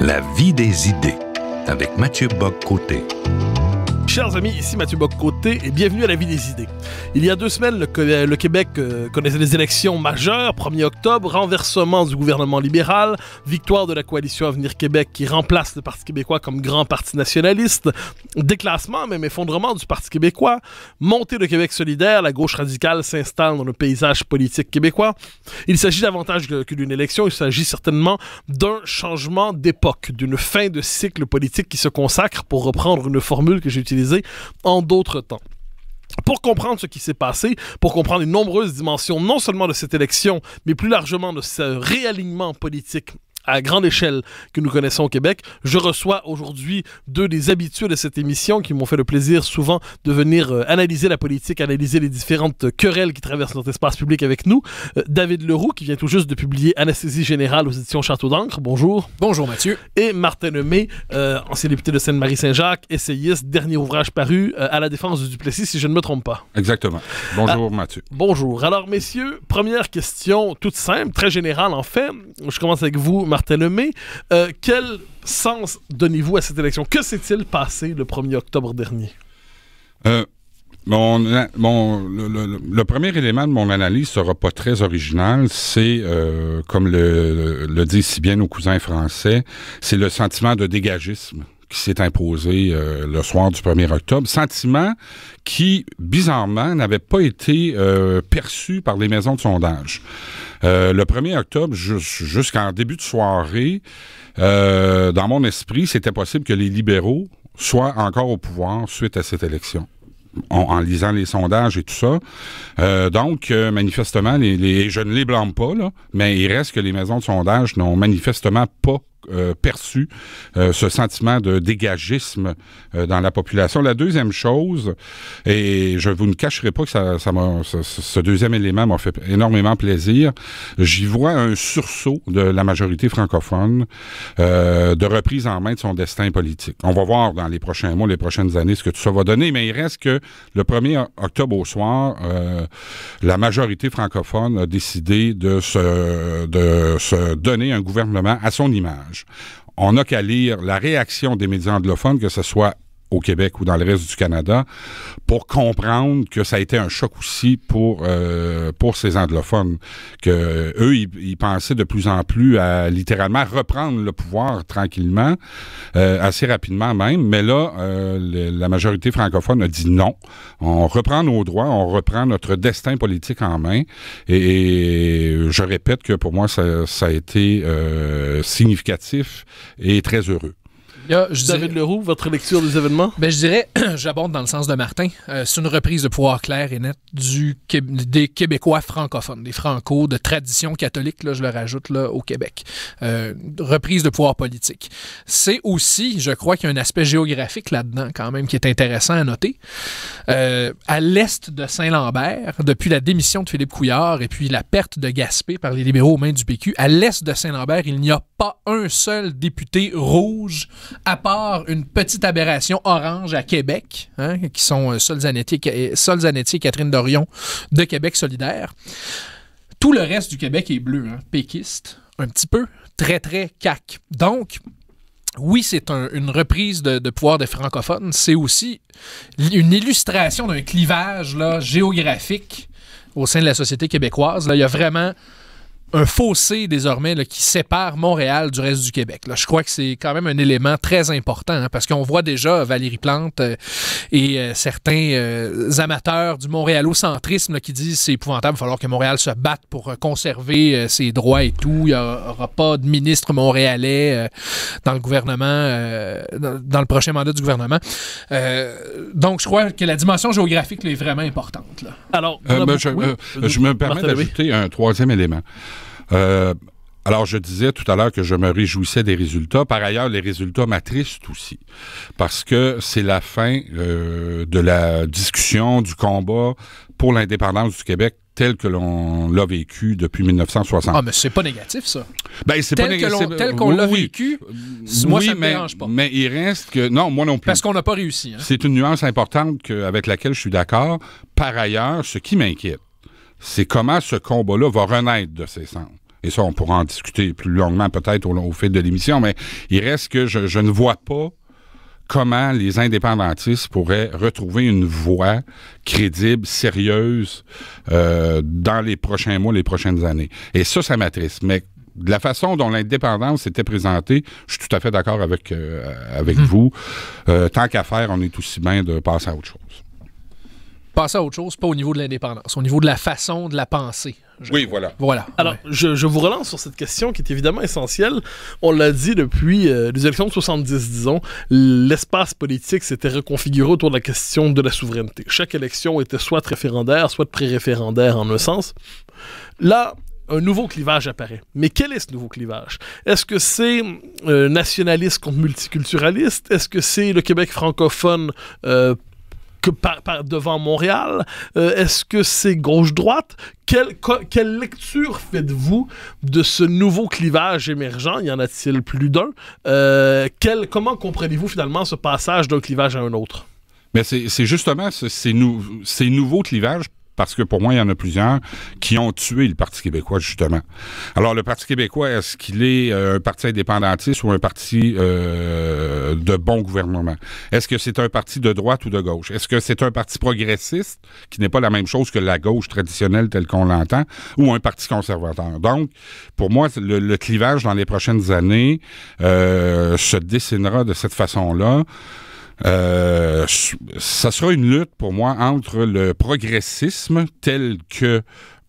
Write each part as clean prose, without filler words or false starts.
La vie des idées, avec Mathieu Bock-Côté. Chers amis, ici Mathieu Bock-Côté et bienvenue à La vie des idées. Il y a 2 semaines, le Québec connaissait des élections majeures, 1er octobre, renversement du gouvernement libéral, victoire de la coalition Avenir Québec qui remplace le Parti québécois comme grand parti nationaliste, déclassement, même effondrement du Parti québécois, montée de Québec solidaire, la gauche radicale s'installe dans le paysage politique québécois. Il s'agit davantage que d'une élection, il s'agit certainement d'un changement d'époque, d'une fin de cycle politique qui se consacre, pour reprendre une formule que j'ai utilisée en d'autres temps. Pour comprendre ce qui s'est passé, pour comprendre les nombreuses dimensions non seulement de cette élection, mais plus largement de ce réalignement politique à grande échelle que nous connaissons au Québec, je reçois aujourd'hui 2 des habitués de cette émission qui m'ont fait le plaisir souvent de venir analyser la politique, analyser les différentes querelles qui traversent notre espace public avec nous. David Leroux, qui vient tout juste de publier Anesthésie générale aux éditions Château d'Ancre. Bonjour. Bonjour Mathieu. Et Martin Lemay, ancien député de Sainte-Marie-Saint-Jacques, essayiste, dernier ouvrage paru à la défense du Duplessis, si je ne me trompe pas. Exactement. Bonjour Mathieu. Bonjour. Alors messieurs, première question toute simple, très générale en fait. Je commence avec vous, Martin Lemay. Quel sens donnez-vous à cette élection? Que s'est-il passé le 1er octobre dernier? Le premier élément de mon analyse sera pas très original. C'est, comme le disent si bien nos cousins français, c'est le sentiment de dégagisme qui s'est imposé le soir du 1er octobre. Sentiment qui, bizarrement, n'avait pas été perçu par les maisons de sondage. Le 1er octobre, jusqu'en début de soirée, dans mon esprit, c'était possible que les libéraux soient encore au pouvoir suite à cette élection. En lisant les sondages et tout ça. Donc, manifestement, je ne les blâme pas, là, mais il reste que les maisons de sondage n'ont manifestement pas perçu ce sentiment de dégagisme dans la population. La deuxième chose, et je vous ne cacherai pas que ce deuxième élément m'a fait énormément plaisir, j'y vois un sursaut de la majorité francophone de reprise en main de son destin politique. On va voir dans les prochains mois, les prochaines années ce que tout ça va donner, mais il reste que le 1er octobre au soir, la majorité francophone a décidé de se donner un gouvernement à son image. On n'a qu'à lire la réaction des médias anglophones, que ce soit au Québec ou dans le reste du Canada, pour comprendre que ça a été un choc aussi pour ces anglophones, que eux ils pensaient de plus en plus à littéralement reprendre le pouvoir tranquillement, assez rapidement même, mais là, la majorité francophone a dit non, on reprend nos droits, on reprend notre destin politique en main, et je répète que pour moi, ça a été significatif et très heureux. David Leroux, votre lecture des événements? Je dirais, j'abonde dans le sens de Martin, c'est une reprise de pouvoir clair et net des Québécois francophones, des Franco de tradition catholique, là, je le rajoute là, au Québec. Reprise de pouvoir politique. C'est aussi, je crois qu'il y a un aspect géographique là-dedans quand même qui est intéressant à noter. À l'est de Saint-Lambert, depuis la démission de Philippe Couillard et puis la perte de Gaspé par les libéraux aux mains du PQ, à l'est de Saint-Lambert, il n'y a pas un seul député rouge à part une petite aberration orange à Québec, hein, qui sont Sol Zanetti et Catherine Dorion de Québec solidaire. Tout le reste du Québec est bleu, hein, péquiste, un petit peu, très, très CAQ. Donc, oui, c'est une reprise de pouvoir des francophones. C'est aussi une illustration d'un clivage là, géographique au sein de la société québécoise. Là, il y a vraiment un fossé désormais là, qui sépare Montréal du reste du Québec. Là, je crois que c'est quand même un élément très important hein, parce qu'on voit déjà Valérie Plante et certains amateurs du montréalocentrisme là, qui disent c'est épouvantable, il va falloir que Montréal se batte pour conserver ses droits et tout. Il n'y aura pas de ministre montréalais dans le gouvernement, dans le prochain mandat du gouvernement. Donc, je crois que la dimension géographique là, est vraiment importante. Là. Alors, je me permets d'ajouter un troisième élément. Alors, je disais tout à l'heure que je me réjouissais des résultats. Par ailleurs, les résultats m'attristent aussi, parce que c'est la fin de la discussion, du combat pour l'indépendance du Québec tel que l'on l'a vécu depuis 1960. Ah, mais c'est pas négatif, ça. Ben, c'est pas négatif. Tel qu'on l'a vécu, moi, ça me dérange pas. Mais il reste que... Non, moi non plus. Parce qu'on n'a pas réussi. Hein? C'est une nuance importante avec laquelle je suis d'accord. Par ailleurs, ce qui m'inquiète, c'est comment ce combat-là va renaître de ses cendres. Et ça, on pourra en discuter plus longuement peut-être au fil de l'émission, mais il reste que je ne vois pas comment les indépendantistes pourraient retrouver une voie crédible, sérieuse, dans les prochains mois, les prochaines années. Et ça m'attriste. Mais de la façon dont l'indépendance était présentée, je suis tout à fait d'accord avec vous. Tant qu'à faire, on est aussi bien de passer à autre chose. Passer à autre chose, pas au niveau de l'indépendance, au niveau de la façon de la penser. Oui, voilà. Alors, je vous relance sur cette question qui est évidemment essentielle. On l'a dit depuis les élections de 70, disons, l'espace politique s'était reconfiguré autour de la question de la souveraineté. Chaque élection était soit référendaire, soit pré-référendaire en un sens. Là, un nouveau clivage apparaît. Mais quel est ce nouveau clivage? Est-ce que c'est nationaliste contre multiculturaliste? Est-ce que c'est le Québec francophone devant Montréal? Est-ce que c'est gauche-droite? Quelle lecture faites-vous de ce nouveau clivage émergent? Y en a-t-il plus d'un? Comment comprenez-vous finalement ce passage d'un clivage à un autre? Mais c'est justement ces nouveaux clivages, parce que pour moi, il y en a plusieurs qui ont tué le Parti québécois, justement. Alors, le Parti québécois, est-ce qu'il est un parti indépendantiste ou un parti de bon gouvernement? Est-ce que c'est un parti de droite ou de gauche? Est-ce que c'est un parti progressiste, qui n'est pas la même chose que la gauche traditionnelle telle qu'on l'entend, ou un parti conservateur? Donc, pour moi, le clivage dans les prochaines années se dessinera de cette façon-là. Ça sera une lutte pour moi entre le progressisme tel que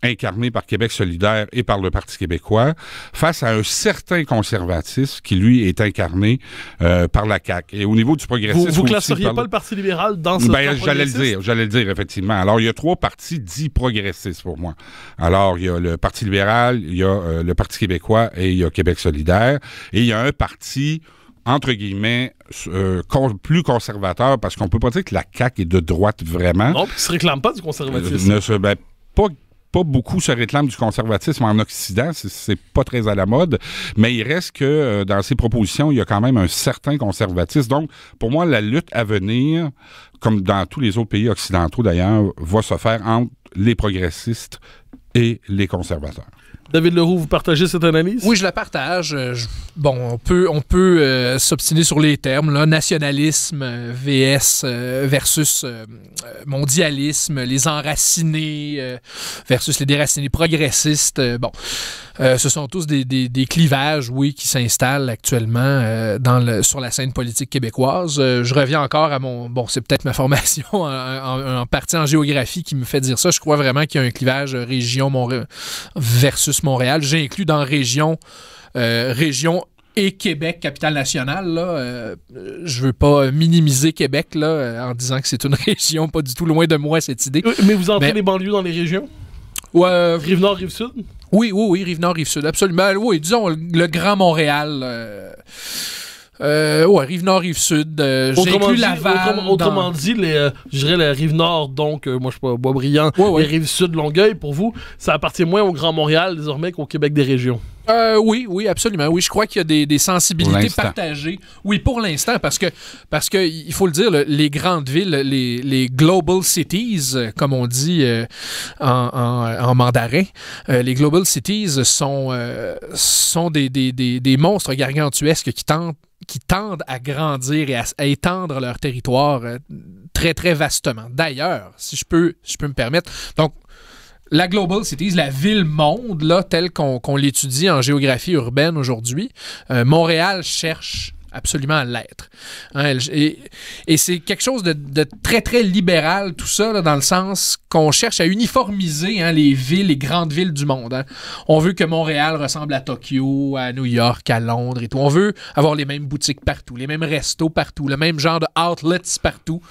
incarné par Québec solidaire et par le Parti québécois face à un certain conservatisme qui, lui, est incarné par la CAQ. Et au niveau du progressisme... Vous classeriez pas le Parti libéral dans ce j'allais le dire, effectivement. Alors, il y a 3 partis dits progressistes pour moi. Alors, il y a le Parti libéral, il y a le Parti québécois et il y a Québec solidaire. Et il y a un parti entre guillemets, plus conservateur, parce qu'on peut pas dire que la CAQ est de droite vraiment. Non, puis ils se réclament pas du conservatisme. Pas beaucoup se réclament du conservatisme en Occident, c'est pas très à la mode, mais il reste que dans ses propositions, il y a quand même un certain conservatisme. Donc, pour moi, la lutte à venir, comme dans tous les autres pays occidentaux d'ailleurs, va se faire entre les progressistes et les conservateurs. David Leroux, vous partagez cette analyse? Oui, je la partage. On peut s'obstiner sur les termes, là, nationalisme versus mondialisme, les enracinés versus les déracinés progressistes. Ce sont tous des clivages, oui, qui s'installent actuellement sur la scène politique québécoise. Je reviens encore à c'est peut-être ma formation en partie en géographie qui me fait dire ça. Je crois vraiment qu'il y a un clivage région versus Montréal. J'inclus dans région et Québec, capitale nationale. Là, je veux pas minimiser Québec là, en disant que c'est une région pas du tout loin de moi, cette idée. Mais vous entrez les banlieues dans les régions? Rive-Nord, Rive-Sud? Oui, Rive-Nord, Rive-Sud, absolument. Oui, disons le Grand Montréal. Rive-Nord, Rive-Sud. J'inclus Laval. Autrement dit, je dirais la Rive-Nord, donc, moi je suis pas Boisbriand, et Rive-Sud, Longueuil, pour vous, ça appartient moins au Grand Montréal désormais qu'au Québec des régions. Oui, absolument. Oui, je crois qu'il y a des sensibilités partagées. Oui, pour l'instant, parce que il faut le dire, les grandes villes, les global cities, comme on dit en mandarin, les global cities sont des monstres gargantuesques qui tendent à grandir et à étendre leur territoire très, très vastement. D'ailleurs, si je peux me permettre, donc, la Global Cities, la ville-monde, là, telle qu'on l'étudie en géographie urbaine aujourd'hui, Montréal cherche absolument à l'être. Hein, et c'est quelque chose de très, très libéral, tout ça, là, dans le sens qu'on cherche à uniformiser les grandes villes du monde. Hein. On veut que Montréal ressemble à Tokyo, à New York, à Londres et tout. On veut avoir les mêmes boutiques partout, les mêmes restos partout, le même genre de outlets partout.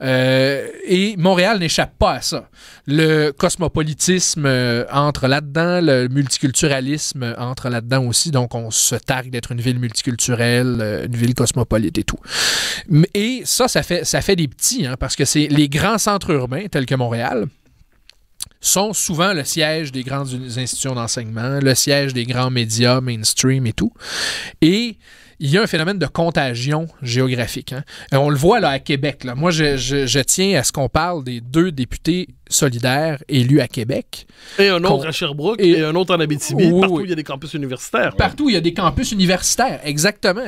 Et Montréal n'échappe pas à ça. Le cosmopolitisme entre là-dedans, le multiculturalisme entre là-dedans aussi. Donc, on se targue d'être une ville multiculturelle, une ville cosmopolite et tout. Et ça fait des petits, hein, parce que c'est les grands centres urbains, tels que Montréal, sont souvent le siège des grandes institutions d'enseignement, le siège des grands médias mainstream et tout. Et il y a un phénomène de contagion géographique. Hein. Et on le voit là à Québec. Là. Moi, je tiens à ce qu'on parle des 2 députés solidaires élus à Québec. Et un autre à Sherbrooke et un autre en Abitibi, partout où il y a des campus universitaires. Partout où il y a des campus universitaires, exactement.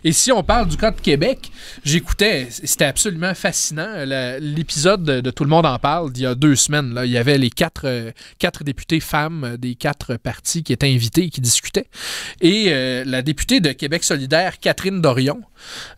Et si on parle du cas de Québec, j'écoutais, c'était absolument fascinant, l'épisode de Tout le monde en parle d'il y a 2 semaines. Là, il y avait les 4 députés femmes des 4 partis qui étaient invités et qui discutaient. Et la députée de Québec solidaire, Catherine Dorion,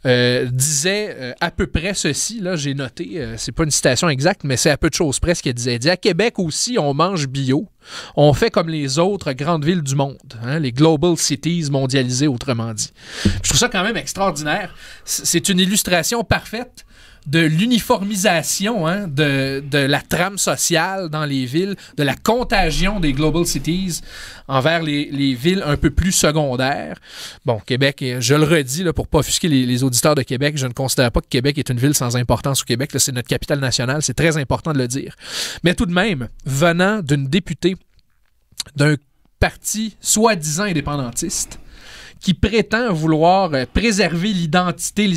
disait à peu près ceci, là, j'ai noté, c'est pas une citation exacte, mais c'est à peu de choses près ce qu'elle disait. Elle dit, à Québec aussi, on mange bio. On fait comme les autres grandes villes du monde, hein, les global cities mondialisées, autrement dit. Je trouve ça quand même extraordinaire. C'est une illustration parfaite de l'uniformisation hein, de la trame sociale dans les villes, de la contagion des global cities envers les villes un peu plus secondaires. Bon, Québec, je le redis là, pour pas offusquer les auditeurs de Québec, je ne considère pas que Québec est une ville sans importance au Québec. Là, c'est notre capitale nationale, c'est très important de le dire. Mais tout de même, venant d'une députée d'un parti soi-disant indépendantiste, qui prétend vouloir préserver les identités,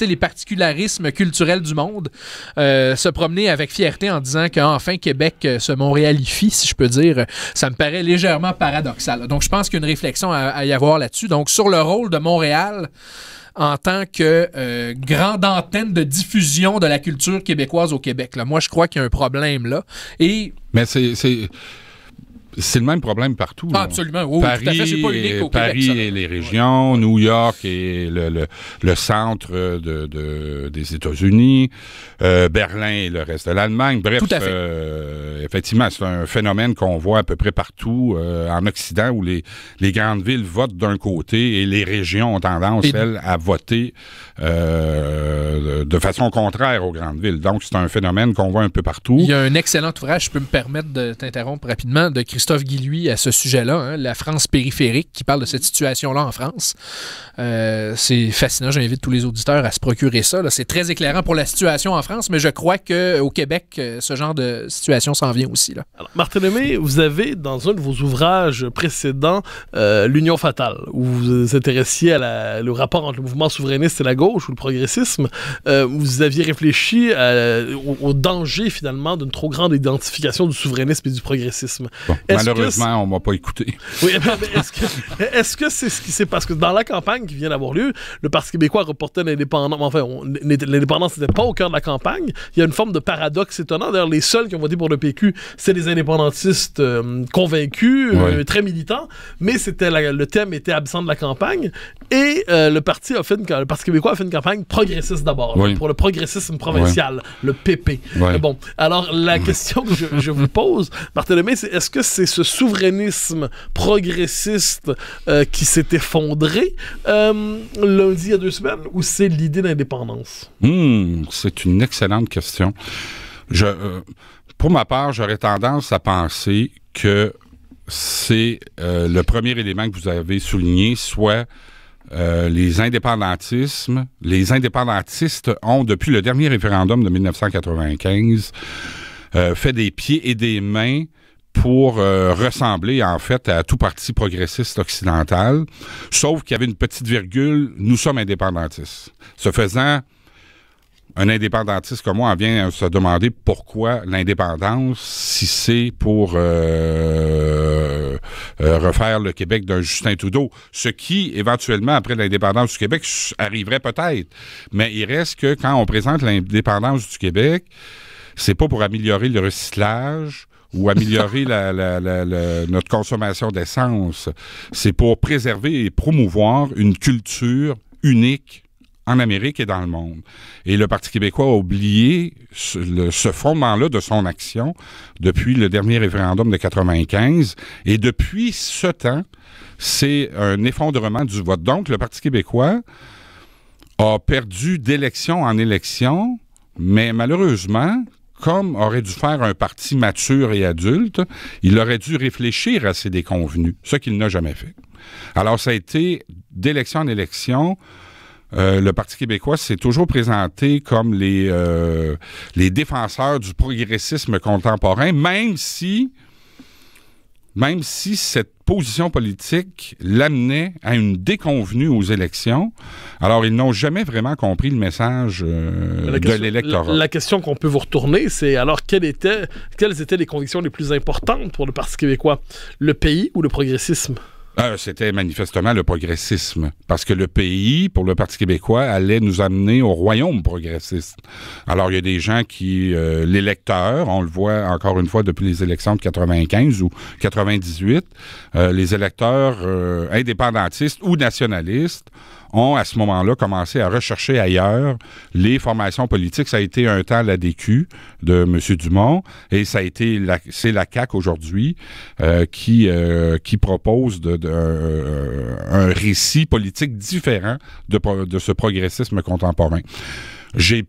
les particularismes culturels du monde, se promener avec fierté en disant qu'enfin Québec se montréalifie, si je peux dire, ça me paraît légèrement paradoxal. Donc je pense qu'il y a une réflexion à y avoir là-dessus. Donc sur le rôle de Montréal en tant que grande antenne de diffusion de la culture québécoise au Québec. Là. Moi, je crois qu'il y a un problème là. Mais c'est le même problème partout. Ah, absolument. Oui, Paris, tout à fait. C'est pas unique au Paris Québec, ça. et les régions, New York et le centre des États-Unis, Berlin et le reste de l'Allemagne. Bref, tout à fait. Effectivement, c'est un phénomène qu'on voit à peu près partout en Occident où les grandes villes votent d'un côté et les régions ont tendance, elles, à voter de façon contraire aux grandes villes. Donc, c'est un phénomène qu'on voit un peu partout. Il y a un excellent ouvrage, je peux me permettre de t'interrompre rapidement, de Christophe Guilluy à ce sujet-là, hein, La France périphérique, qui parle de cette situation-là en France. C'est fascinant, j'invite tous les auditeurs à se procurer ça. Là. C'est très éclairant pour la situation en France, mais je crois qu'au Québec, ce genre de situation s'en vient aussi. Là. Alors, Martin Lemay, vous avez, dans un de vos ouvrages précédents, L'Union fatale, où vous vous intéressiez le rapport entre le mouvement souverainiste et la gauche, ou le progressisme, vous aviez réfléchi au danger, finalement, d'une trop grande identification du souverainisme et du progressisme. Bon, malheureusement, on ne m'a pas écouté. Oui, mais est-ce que c'est ce qui s'est... Parce que dans la campagne qui vient d'avoir lieu, le Parti québécois reportait l'indépendance. Enfin, l'indépendance n'était pas au cœur de la campagne. Il y a une forme de paradoxe étonnant. D'ailleurs, les seuls qui ont voté pour le PQ, c'est des indépendantistes convaincus, très militants, mais le thème était absent de la campagne. Et le Parti québécois a fait une campagne progressiste d'abord, pour le progressisme provincial, le PP. Bon, alors la question que je vous pose, Martin Lemay, c'est est-ce que c'est ce souverainisme progressiste qui s'est effondré lundi il y a 2 semaines, ou c'est l'idée d'indépendance? C'est une excellente question. Pour ma part, j'aurais tendance à penser que c'est le premier élément que vous avez souligné, soit les indépendantistes ont, depuis le dernier référendum de 1995, fait des pieds et des mains pour ressembler, en fait, à tout parti progressiste occidental, sauf qu'il y avait une petite virgule, nous sommes indépendantistes. Ce faisant, un indépendantiste comme moi en vient se demander pourquoi l'indépendance, si c'est pour refaire le Québec d'un Justin Trudeau, ce qui, éventuellement, après l'indépendance du Québec, arriverait peut-être. Mais il reste que quand on présente l'indépendance du Québec, c'est pas pour améliorer le recyclage ou améliorer notre consommation d'essence. C'est pour préserver et promouvoir une culture unique en Amérique et dans le monde. Et le Parti québécois a oublié ce fondement-là de son action depuis le dernier référendum de 95. Et depuis ce temps, c'est un effondrement du vote. Donc, le Parti québécois a perdu d'élection en élection, mais malheureusement, comme aurait dû faire un parti mature et adulte, il aurait dû réfléchir à ses déconvenus, ce qu'il n'a jamais fait. Alors, ça a été d'élection en élection. Le Parti québécois s'est toujours présenté comme les défenseurs du progressisme contemporain, même si, même si cette position politique l'amenait à une déconvenue aux élections. Alors, ils n'ont jamais vraiment compris le message de l'électorat. La question qu'on peut vous retourner, c'est alors quelles étaient les conditions les plus importantes pour le Parti québécois? Le pays ou le progressisme? C'était manifestement le progressisme, parce que le pays, pour le Parti québécois, allait nous amener au royaume progressiste. Alors, il y a des gens qui, l'électeur, on le voit encore une fois depuis les élections de 95 ou 98, les électeurs indépendantistes ou nationalistes ont, à ce moment-là, commencé à rechercher ailleurs les formations politiques. Ça a été un temps l'ADQ de M. Dumont, et ça a été c'est la CAQ aujourd'hui qui propose un récit politique différent de ce progressisme contemporain. J'ai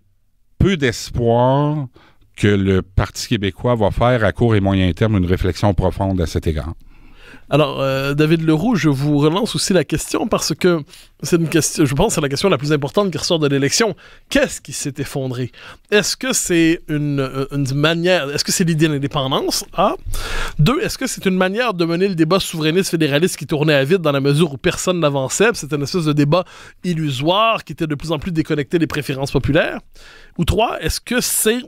peu d'espoir que le Parti québécois va faire à court et moyen terme une réflexion profonde à cet égard. Alors, David Leroux, je vous relance aussi la question parce que c'est une question, je pense que c'est la question la plus importante qui ressort de l'élection. Qu'est-ce qui s'est effondré? Est-ce que c'est une manière, est-ce que c'est l'idée de l'indépendance? A. 2, est-ce que c'est une manière de mener le débat souverainiste-fédéraliste qui tournait à vide dans la mesure où personne n'avançait? C'était une espèce de débat illusoire qui était de plus en plus déconnecté des préférences populaires. Ou 3, est-ce que c'est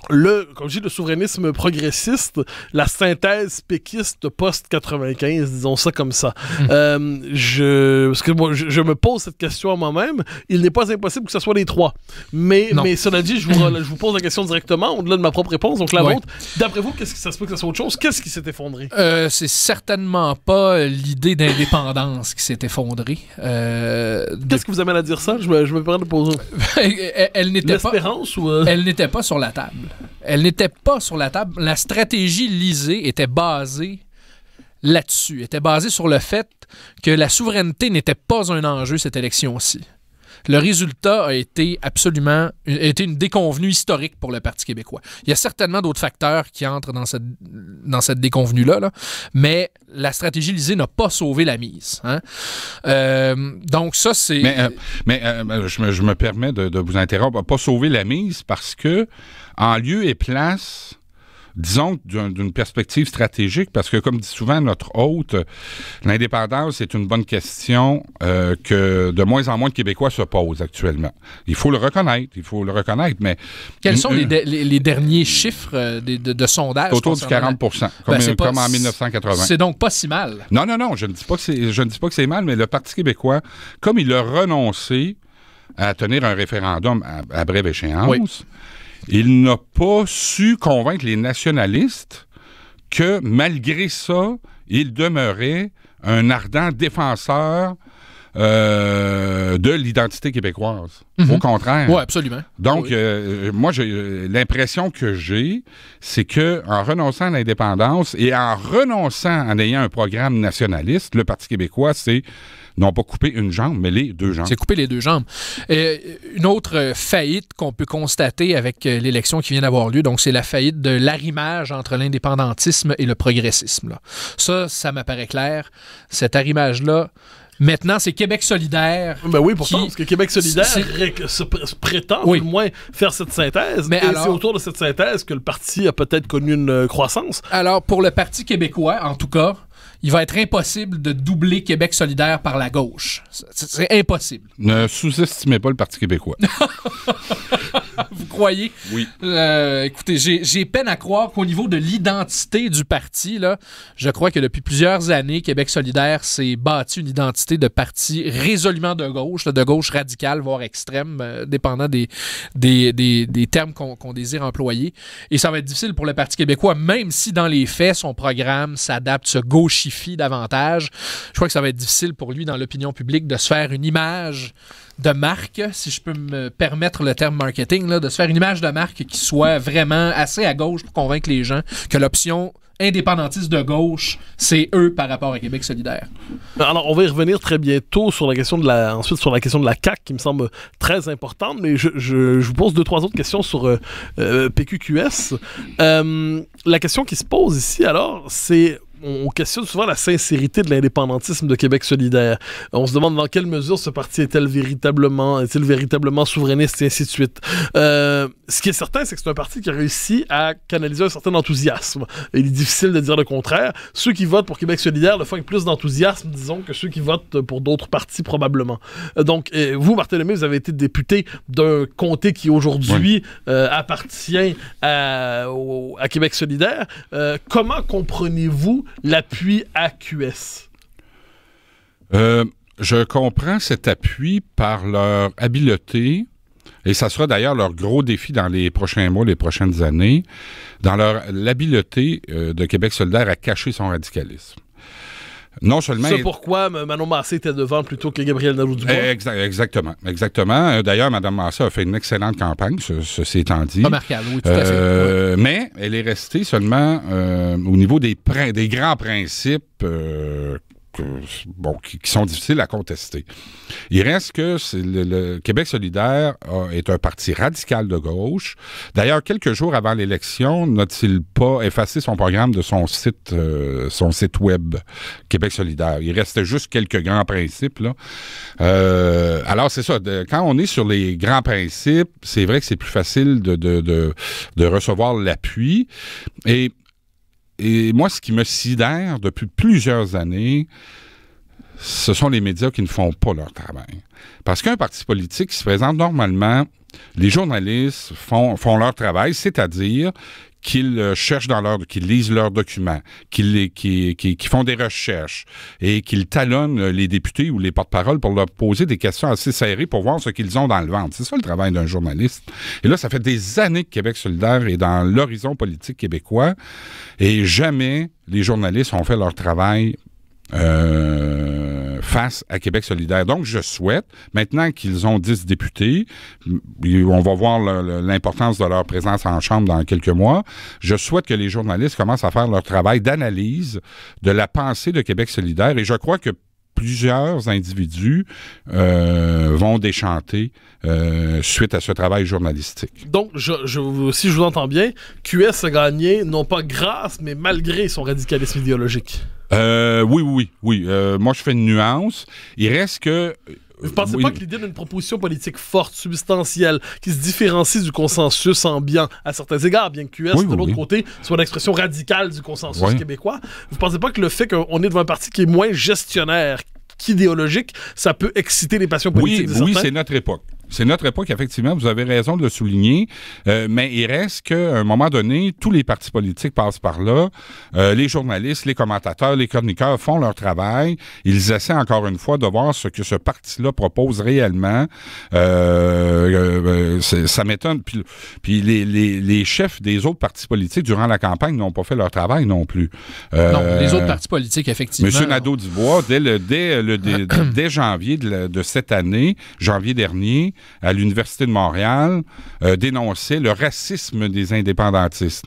comme je dis, le souverainisme progressiste, la synthèse péquiste post-95, disons ça comme ça. Parce que moi, je me pose cette question à moi-même. Il n'est pas impossible que ce soit les trois. Mais cela dit, je vous pose la question directement, au-delà de ma propre réponse. Donc la vôtre, d'après vous, qu'est-ce que ça se peut que ça soit autre chose? Qu'est-ce qui s'est effondré? C'est certainement pas l'idée d'indépendance qui s'est effondrée. Qu'est-ce qui vous amène à dire ça? Je me permets de poser. Elle n'était l'espérance ou... Elle n'était pas sur la table. Elle n'était pas sur la table. La stratégie Lisée était basée là-dessus. Était basée sur le fait que la souveraineté n'était pas un enjeu cette élection-ci. Le résultat a été une déconvenue historique pour le Parti québécois. Il y a certainement d'autres facteurs qui entrent dans cette déconvenue-là, là, mais la stratégie Lisée n'a pas sauvé la mise. Hein? Donc ça, c'est... Mais je me permets de vous interrompre. Pas sauver la mise parce que, en lieu et place... disons d'une perspective stratégique, parce que, comme dit souvent notre hôte, l'indépendance est une bonne question que de moins en moins de Québécois se posent actuellement. Il faut le reconnaître, mais... Quels sont les derniers chiffres de sondage? Autour du 40%, comme en 1980. C'est donc pas si mal. Non, je ne dis pas que c'est mal, mais le Parti québécois, comme il a renoncé à tenir un référendum à brève échéance... Oui. Il n'a pas su convaincre les nationalistes que, malgré ça, il demeurait un ardent défenseur de l'identité québécoise. Au contraire. Oui, absolument. Donc, moi, l'impression que j'ai, c'est qu'en renonçant à l'indépendance et en renonçant en ayant un programme nationaliste, le Parti québécois, c'est non pas couper une jambe, mais les deux jambes. C'est couper les deux jambes. Une autre faillite qu'on peut constater avec l'élection qui vient d'avoir lieu, donc c'est la faillite de l'arrimage entre l'indépendantisme et le progressisme. Là. Ça m'apparaît clair. Cet arrimage-là, maintenant, c'est Québec solidaire. Ben oui, pourtant, parce que Québec solidaire se prétend, tout le moins, faire cette synthèse. Mais c'est autour de cette synthèse que le parti a peut-être connu une croissance. Alors, pour le Parti québécois, en tout cas, il va être impossible de doubler Québec solidaire par la gauche. C'est impossible. Ne sous-estimez pas le Parti québécois. Vous croyez? Oui. Écoutez, j'ai peine à croire qu'au niveau de l'identité du parti, là, je crois que depuis plusieurs années, Québec solidaire s'est bâti une identité de parti résolument de gauche radicale, voire extrême, dépendant des termes qu'on désire employer. Et ça va être difficile pour le Parti québécois, même si dans les faits, son programme s'adapte, se gauchifie davantage. Je crois que ça va être difficile pour lui, dans l'opinion publique, de se faire une image de marque, si je peux me permettre le terme marketing, là, de se faire une image de marque qui soit vraiment assez à gauche pour convaincre les gens que l'option indépendantiste de gauche, c'est eux par rapport à Québec solidaire. Alors, on va y revenir très bientôt sur la question ensuite sur la question de la CAQ, qui me semble très importante, mais je vous pose 2-3 autres questions sur PQQS. La question qui se pose ici, alors, c'est... on questionne souvent la sincérité de l'indépendantisme de Québec solidaire. On se demande dans quelle mesure ce parti est-il véritablement souverainiste et ainsi de suite. Ce qui est certain, c'est que c'est un parti qui a réussi à canaliser un certain enthousiasme. Il est difficile de dire le contraire. Ceux qui votent pour Québec solidaire le font avec plus d'enthousiasme, disons, que ceux qui votent pour d'autres partis, probablement. Donc, vous, Martin Lemay, vous avez été député d'un comté qui, aujourd'hui, appartient à Québec solidaire. Comment comprenez-vous l'appui à QS? Je comprends cet appui par leur habileté, et ça sera d'ailleurs leur gros défi dans les prochains mois, les prochaines années, dans l'habileté de Québec solidaire à cacher son radicalisme. Non seulement... C'est pourquoi Manon Massé était devant plutôt que Gabriel Nadeau-Dubois. Exactement. D'ailleurs, Mme Massé a fait une excellente campagne, ceci étant dit. Remarquable, oui, tout à fait. Mais elle est restée seulement au niveau des grands principes qui sont difficiles à contester. Il reste que le Québec solidaire est un parti radical de gauche. D'ailleurs, quelques jours avant l'élection, n'a-t-il pas effacé son programme de son site web Québec solidaire? Il restait juste quelques grands principes, là. Alors, c'est ça. Quand on est sur les grands principes, c'est vrai que c'est plus facile de recevoir l'appui. Et moi, ce qui me sidère depuis plusieurs années, ce sont les médias qui ne font pas leur travail. Parce qu'un parti politique qui se présente normalement, les journalistes font leur travail, c'est-à-dire qu'ils cherchent qu'ils lisent leurs documents, qu'ils font des recherches et qu'ils talonnent les députés ou les porte-paroles pour leur poser des questions assez serrées pour voir ce qu'ils ont dans le ventre. C'est ça le travail d'un journaliste. Et là, ça fait des années que Québec solidaire est dans l'horizon politique québécois et jamais les journalistes ont fait leur travail face à Québec solidaire. Donc, je souhaite, maintenant qu'ils ont 10 députés, on va voir l'importance de leur présence en Chambre dans quelques mois, je souhaite que les journalistes commencent à faire leur travail d'analyse de la pensée de Québec solidaire et je crois que plusieurs individus vont déchanter suite à ce travail journalistique. Donc, si je vous entends bien, QS a gagné, non pas grâce, mais malgré son radicalisme idéologique. Oui. Moi, je fais une nuance. Il reste que... Vous ne pensez pas que l'idée d'une proposition politique forte, substantielle, qui se différencie du consensus ambiant à certains égards, bien que QS, de l'autre côté, soit l'expression radicale du consensus québécois, vous ne pensez pas que le fait qu'on est devant un parti qui est moins gestionnaire qu'idéologique, ça peut exciter les passions politiques de certains? Oui, c'est notre époque. C'est notre époque, effectivement, vous avez raison de le souligner, mais il reste qu'à un moment donné, tous les partis politiques passent par là, les journalistes, les commentateurs, les chroniqueurs font leur travail, ils essaient encore une fois de voir ce que ce parti-là propose réellement, ça m'étonne, puis les chefs des autres partis politiques durant la campagne n'ont pas fait leur travail non plus. Non, les autres partis politiques, effectivement. M. Nadeau-Dubois, dès janvier de cette année, janvier dernier, à l'Université de Montréal, dénonçait le racisme des indépendantistes.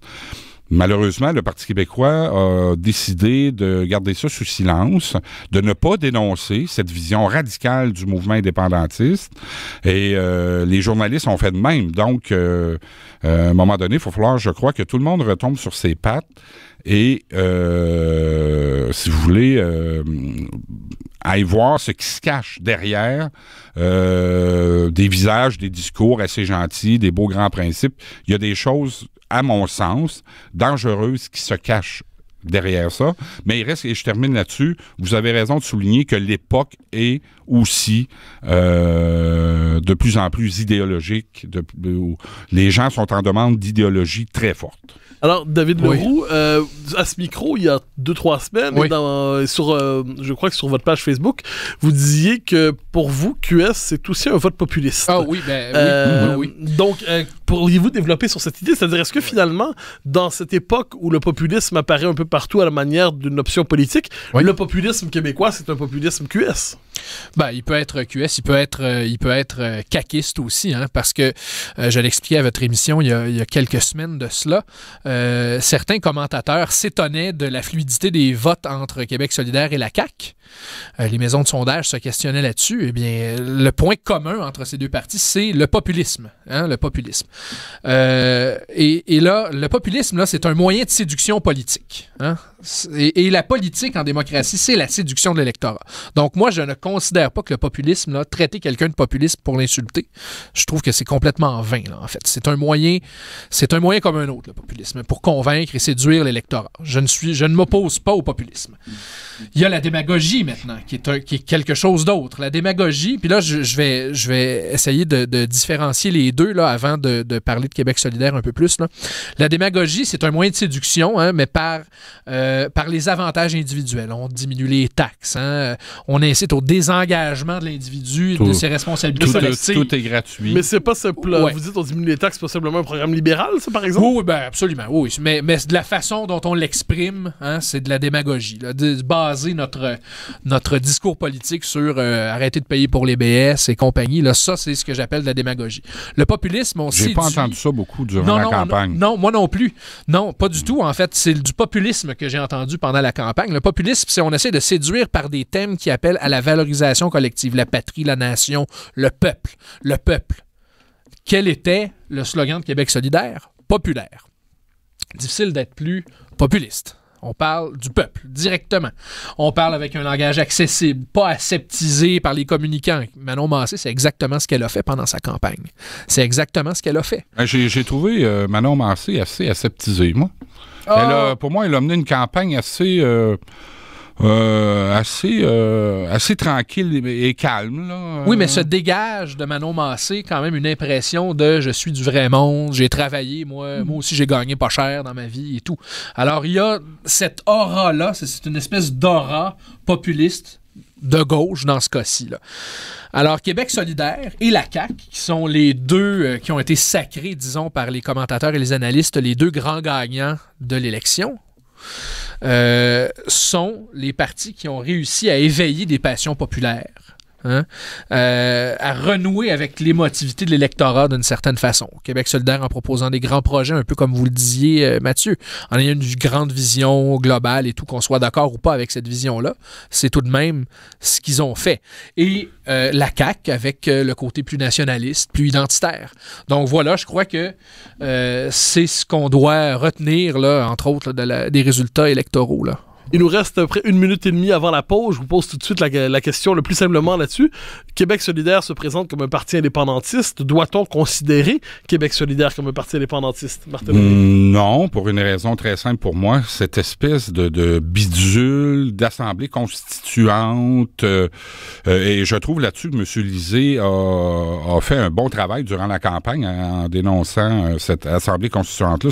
Malheureusement, le Parti québécois a décidé de garder ça sous silence, de ne pas dénoncer cette vision radicale du mouvement indépendantiste. Et les journalistes ont fait de même. Donc, à un moment donné, il faut falloir, je crois, que tout le monde retombe sur ses pattes. Et, si vous voulez, aille voir ce qui se cache derrière des visages, des discours assez gentils, des beaux grands principes. Il y a des choses, à mon sens, dangereuses qui se cachent derrière ça. Mais il reste, et je termine là-dessus, vous avez raison de souligner que l'époque est aussi de plus en plus idéologique. Les gens sont en demande d'idéologie très forte. Alors, David Leroux, à ce micro, il y a 2-3 semaines, je crois que sur votre page Facebook, vous disiez que pour vous, QS, c'est aussi un vote populiste. Ah oui, oui. Donc, pourriez-vous développer sur cette idée? C'est-à-dire, est-ce que finalement, dans cette époque où le populisme apparaît un peu partout à la manière d'une option politique, le populisme québécois, c'est un populisme QS? Ben, il peut être QS, il peut être caquiste aussi, hein, parce que je l'expliquais à votre émission il y a quelques semaines de cela. Certains commentateurs s'étonnaient de la fluidité des votes entre Québec solidaire et la CAQ. Les maisons de sondage se questionnaient là-dessus. Eh bien, le point commun entre ces deux partis, c'est le populisme. Hein, le populisme. Et là, le populisme, là, c'est un moyen de séduction politique. Hein? Et la politique en démocratie, c'est la séduction de l'électorat. Donc moi, je ne considère pas que le populisme, là, traiter quelqu'un de populiste pour l'insulter, je trouve que c'est complètement vain, là, en fait. C'est un moyen comme un autre, le populisme, pour convaincre et séduire l'électorat. Je ne m'oppose pas au populisme. Il y a la démagogie maintenant, qui est quelque chose d'autre. La démagogie, puis là, je vais essayer de différencier les deux là, avant de parler de Québec solidaire un peu plus. Là. La démagogie, c'est un moyen de séduction, hein, mais par les avantages individuels. On diminue les taxes, hein, on incite au désengagement de l'individu de ses responsabilités collectives. Tout est gratuit. Mais c'est pas simple. Ouais. Vous dites on diminue les taxes, c'est pas simplement un programme libéral, ça, par exemple? Oui, ben absolument. Oui. Mais de la façon dont on l'exprime, hein, c'est de la démagogie. Là, de baser notre discours politique sur arrêter de payer pour les BS et compagnie. Là, ça, c'est ce que j'appelle de la démagogie. Le populisme, on J'ai pas entendu ça beaucoup durant la campagne. Non, moi non plus. Non, pas du tout. En fait, c'est du populisme que j'ai entendu pendant la campagne. Le populisme, c'est on essaie de séduire par des thèmes qui appellent à la valorisation collective. La patrie, la nation, le peuple. Le peuple. Quel était le slogan de Québec solidaire? Populaire. Difficile d'être plus populiste. On parle du peuple, directement. On parle avec un langage accessible, pas aseptisé par les communicants. Manon Massé, c'est exactement ce qu'elle a fait pendant sa campagne. C'est exactement ce qu'elle a fait. J'ai trouvé Manon Massé assez aseptisé, moi. Pour moi, elle a mené une campagne assez tranquille et calme. Là. Oui, mais se dégage de Manon Massé quand même une impression de « je suis du vrai monde, j'ai travaillé, moi aussi j'ai gagné pas cher dans ma vie et tout ». Alors, il y a cette aura-là, c'est une espèce d'aura populiste de gauche dans ce cas-ci. Là. Alors, Québec solidaire et la CAQ, qui sont les deux qui ont été sacrés, disons, par les commentateurs et les analystes, les deux grands gagnants de l'élection, sont les partis qui ont réussi à éveiller des passions populaires, hein, à renouer avec l'émotivité de l'électorat d'une certaine façon. Québec solidaire en proposant des grands projets, un peu comme vous le disiez, Mathieu, en ayant une grande vision globale et tout, qu'on soit d'accord ou pas avec cette vision-là, c'est tout de même ce qu'ils ont fait. Et la CAQ avec le côté plus nationaliste, plus identitaire. Donc voilà, je crois que c'est ce qu'on doit retenir, là, entre autres, là, des résultats électoraux, là. Il nous reste à peu près 1 minute et demie avant la pause. Je vous pose tout de suite la question le plus simplement là-dessus. Québec solidaire se présente comme un parti indépendantiste. Doit-on considérer Québec solidaire comme un parti indépendantiste, Martin? Non, pour une raison très simple pour moi. Cette espèce de bidule d'assemblée constituante. Et je trouve là-dessus que M. Lisée a fait un bon travail durant la campagne en dénonçant cette assemblée constituante-là.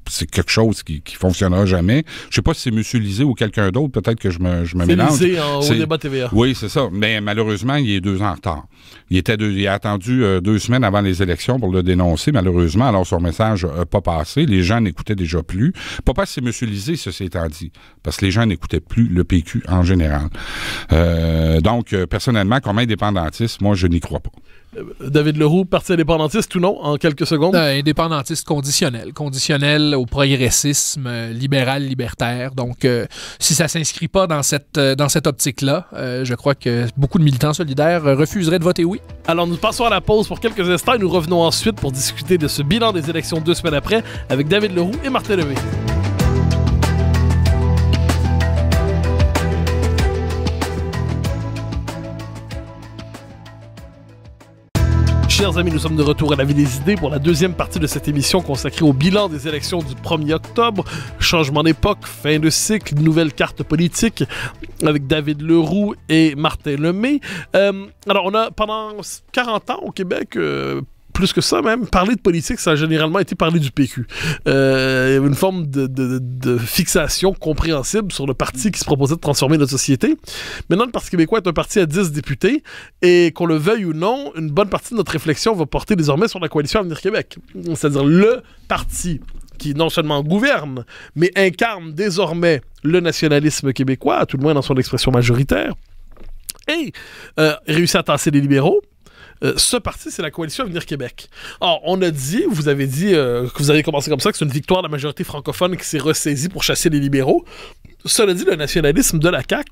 C'est quelque chose qui fonctionnera jamais. Je sais pas si c'est M. Lisée ou quelqu'un d'autre, peut-être que je me mélange. C'est Lisée au débat TVA. Oui, c'est ça. Mais malheureusement, il est 2 ans en retard. Il a attendu 2 semaines avant les élections pour le dénoncer, malheureusement. Alors, son message n'a pas passé. Les gens n'écoutaient déjà plus. Pas parce que c'est M. Lisée, ceci étant dit. Parce que les gens n'écoutaient plus le PQ en général. Donc, personnellement, comme indépendantiste, moi, je n'y crois pas. David Leroux, parti indépendantiste ou non, en quelques secondes? Indépendantiste conditionnel au progressisme libéral, libertaire. Donc, si ça ne s'inscrit pas dans cette optique-là, je crois que beaucoup de militants solidaires refuseraient de voter oui. Alors, nous passons à la pause pour quelques instants et nous revenons ensuite pour discuter de ce bilan des élections 2 semaines après avec David Leroux et Martin Lemay. Chers amis, nous sommes de retour à la Ville des Idées pour la deuxième partie de cette émission consacrée au bilan des élections du 1er octobre. Changement d'époque, fin de cycle, nouvelle carte politique avec David Leroux et Martin Lemay. Alors, on a pendant 40 ans au Québec... plus que ça même, parler de politique, ça a généralement été parler du PQ. Il y avait une forme de fixation compréhensible sur le parti qui se proposait de transformer notre société. Maintenant, le Parti québécois est un parti à 10 députés et qu'on le veuille ou non, une bonne partie de notre réflexion va porter désormais sur la coalition Avenir Québec. C'est-à-dire le parti qui non seulement gouverne, mais incarne désormais le nationalisme québécois, à tout le moins dans son expression majoritaire, et réussit à tasser les libéraux. Ce parti, c'est la coalition Avenir Québec. Or, on a dit, vous avez dit que vous avez commencé comme ça, que c'est une victoire de la majorité francophone qui s'est ressaisie pour chasser les libéraux. Cela dit, le nationalisme de la CAQ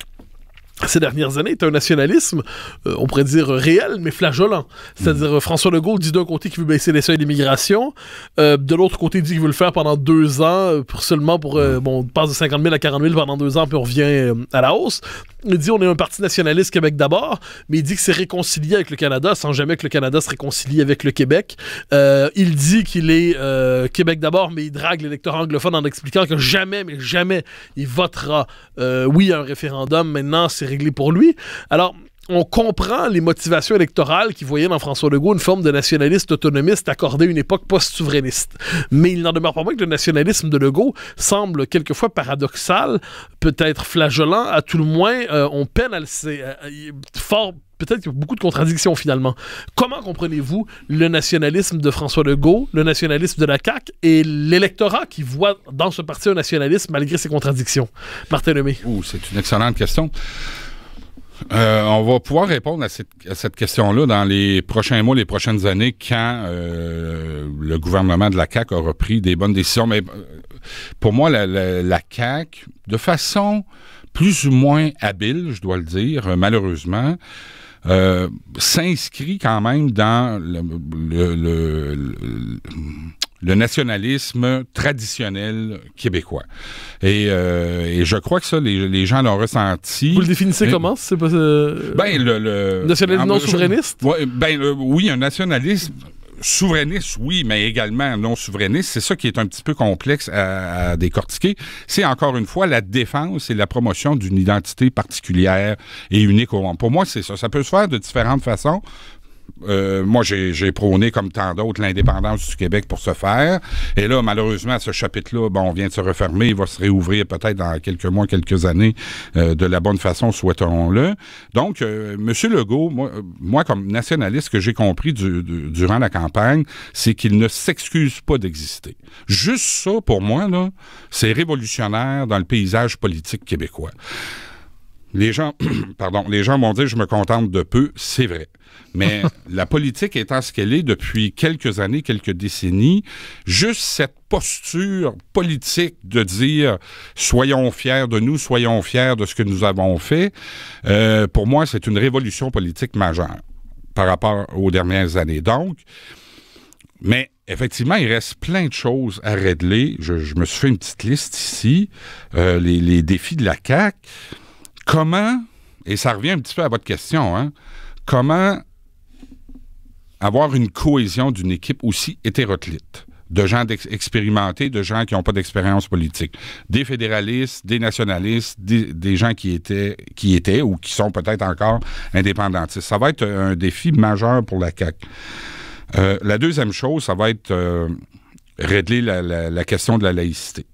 ces dernières années est un nationalisme, on pourrait dire réel, mais flageolant. C'est-à-dire, François Legault dit d'un côté qu'il veut baisser les seuils d'immigration, de l'autre côté, il dit qu'il veut le faire pendant 2 ans, on passe de 50 000 à 40 000 pendant 2 ans, puis on revient à la hausse. Il dit on est un parti nationaliste Québec d'abord, mais il dit que c'est réconcilié avec le Canada, sans jamais que le Canada se réconcilie avec le Québec. Il dit qu'il est Québec d'abord, mais il drague l'électorat anglophone en expliquant que jamais, mais jamais, il votera oui à un référendum. Maintenant, c'est réglé pour lui. Alors, on comprend les motivations électorales qui voyaient dans François Legault une forme de nationaliste autonomiste accordé à une époque post-souverainiste. Mais il n'en demeure pas moins que le nationalisme de Legault semble quelquefois paradoxal, peut-être flagellant, à tout le moins, on peine à fort. Peut-être qu'il y a beaucoup de contradictions finalement. Comment comprenez-vous le nationalisme de François Legault, le nationalisme de la CAQ et l'électorat qui voit dans ce parti un nationalisme malgré ses contradictions? Martin Lemay. C'est une excellente question. On va pouvoir répondre à cette question-là dans les prochains mois, les prochaines années, quand le gouvernement de la CAQ aura pris des bonnes décisions. Mais pour moi, la CAQ, de façon plus ou moins habile, je dois le dire, malheureusement, s'inscrit quand même dans le nationalisme traditionnel québécois. Et je crois que ça, les gens l'ont ressenti. Vous le définissez comment? C'est pas, nationalisme non souverainiste? Oui, un nationalisme souverainiste, oui, mais également non souverainiste. C'est ça qui est un petit peu complexe à décortiquer. C'est encore une fois la défense et la promotion d'une identité particulière et unique au monde. Pour moi, c'est ça. Ça peut se faire de différentes façons. Moi, j'ai prôné, comme tant d'autres, l'indépendance du Québec pour ce faire. Et là, malheureusement, ce chapitre-là, on vient de se refermer. Il va se réouvrir peut-être dans quelques mois, quelques années, de la bonne façon, souhaitons-le. Donc, M. Legault, moi, comme nationaliste, ce que j'ai compris durant la campagne, c'est qu'il ne s'excuse pas d'exister. Juste ça, pour moi, là, c'est révolutionnaire dans le paysage politique québécois. Les gens vont dire « je me contente de peu », c'est vrai. Mais la politique étant ce qu'elle est depuis quelques années, quelques décennies, juste cette posture politique de dire « soyons fiers de nous, soyons fiers de ce que nous avons fait », pour moi, c'est une révolution politique majeure par rapport aux dernières années. Donc, mais effectivement, il reste plein de choses à régler. Je me suis fait une petite liste ici, les défis de la CAQ. Comment, et ça revient un petit peu à votre question, hein, comment avoir une cohésion d'une équipe aussi hétéroclite, de gens expérimentés, de gens qui n'ont pas d'expérience politique, des fédéralistes, des nationalistes, des gens qui étaient ou qui sont peut-être encore indépendantistes. Ça va être un défi majeur pour la CAQ. La deuxième chose, ça va être régler la question de la laïcité.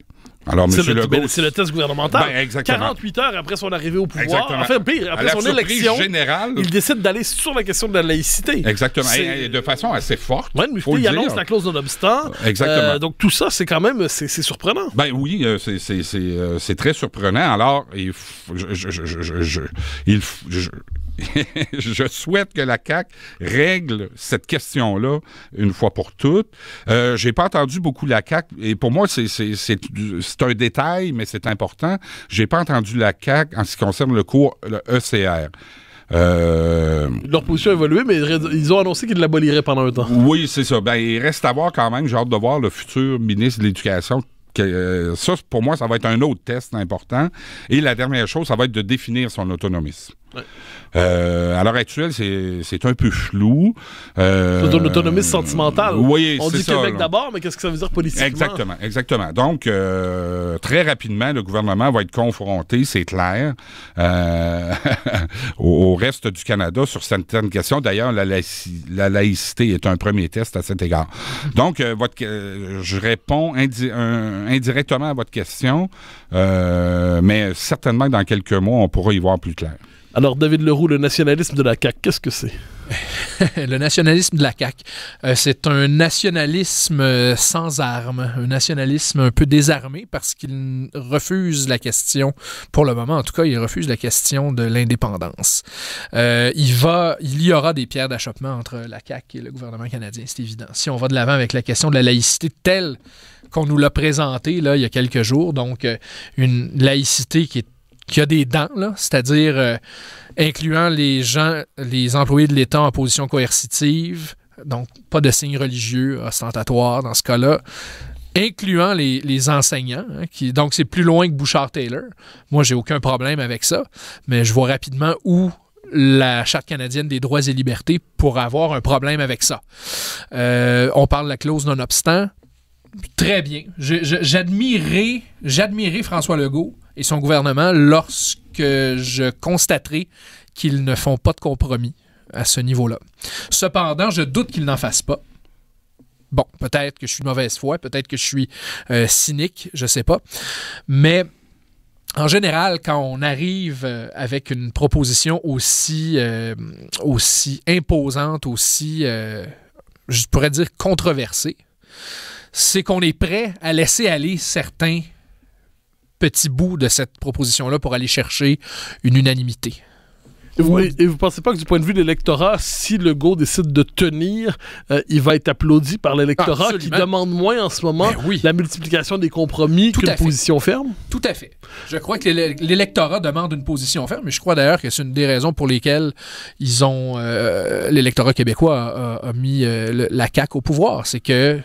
Alors, M. Legault, c'est le test gouvernemental. 48 heures après son arrivée au pouvoir, enfin pire, après son élection, générale, il décide d'aller sur la question de la laïcité. Exactement, et de façon assez forte. Oui, il annonce la clause de non-obstant. Exactement. Donc tout ça, c'est quand même, c'est surprenant. Oui, c'est très surprenant. Alors, je souhaite que la CAQ règle cette question-là une fois pour toutes. J'ai pas entendu beaucoup la CAQ, et pour moi, c'est un détail, mais c'est important. J'ai pas entendu la CAQ en ce qui concerne le cours, le ECR. Leur position a évolué, mais ils ont annoncé qu'ils l'aboliraient pendant un temps. Oui, c'est ça. Il reste à voir quand même. J'ai hâte de voir le futur ministre de l'Éducation. Ça, pour moi, ça va être un autre test important. Et la dernière chose, ça va être de définir son autonomisme. Ouais. À l'heure actuelle, c'est un peu flou. C'est une autonomie sentimentale. Oui, on dit ça, Québec d'abord, mais qu'est-ce que ça veut dire politiquement? Exactement. Donc, très rapidement, le gouvernement va être confronté, c'est clair, au reste du Canada sur certaines questions. D'ailleurs, la laïcité est un premier test à cet égard. Donc, je réponds indirectement à votre question, mais certainement que dans quelques mois, on pourra y voir plus clair. Alors, David Leroux, le nationalisme de la CAQ, qu'est-ce que c'est? Le nationalisme de la CAQ, c'est un nationalisme sans armes, un nationalisme un peu désarmé parce qu'il refuse la question, pour le moment en tout cas, il refuse la question de l'indépendance. Il y aura des pierres d'achoppement entre la CAQ et le gouvernement canadien, c'est évident. Si on va de l'avant avec la question de la laïcité telle qu'on nous l'a présentée là, il y a quelques jours, donc une laïcité qui est a des dents, là, c'est-à-dire incluant les employés de l'État en position coercitive, donc pas de signes religieux ostentatoires dans ce cas-là, incluant les enseignants, donc c'est plus loin que Bouchard-Taylor. Moi, j'ai aucun problème avec ça, mais je vois rapidement où la Charte canadienne des droits et libertés pourrait avoir un problème avec ça. On parle de la clause non-obstant. Très bien. J'admirerai François Legault et son gouvernement lorsque je constaterai qu'ils ne font pas de compromis à ce niveau-là. Cependant, je doute qu'ils n'en fassent pas. Bon, peut-être que je suis de mauvaise foi, peut-être que je suis cynique, je ne sais pas. Mais en général, quand on arrive avec une proposition aussi imposante, aussi, je pourrais dire, controversée, c'est qu'on est prêt à laisser aller certains petits bouts de cette proposition-là pour aller chercher une unanimité. Et vous pensez pas que du point de vue de l'électorat, si Legault décide de tenir, il va être applaudi par l'électorat qui demande moins en ce moment la multiplication des compromis qu'une position ferme? Tout à fait. Je crois que l'électorat demande une position ferme, et je crois d'ailleurs que c'est une des raisons pour lesquelles l'électorat québécois a mis la CAQ au pouvoir. C'est que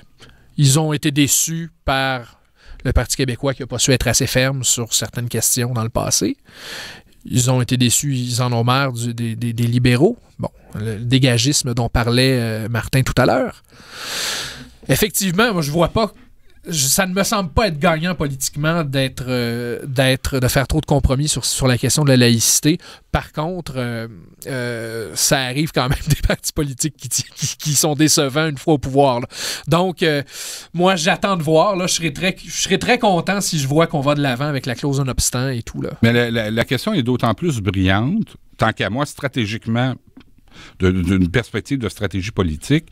ils ont été déçus par le Parti québécois qui n'a pas su être assez ferme sur certaines questions dans le passé. Ils ont été déçus, ils en ont marre des libéraux. Bon, le dégagisme dont parlait Martin tout à l'heure. Effectivement, moi, je vois pas... Ça ne me semble pas être gagnant politiquement de faire trop de compromis sur la question de la laïcité. Par contre, ça arrive quand même des partis politiques qui sont décevants une fois au pouvoir, là. Donc, moi, j'attends de voir. Là, je serais très content si je vois qu'on va de l'avant avec la clause non-obstant et tout, là. Mais la question est d'autant plus brillante, tant qu'à moi, stratégiquement, d'une perspective de stratégie politique,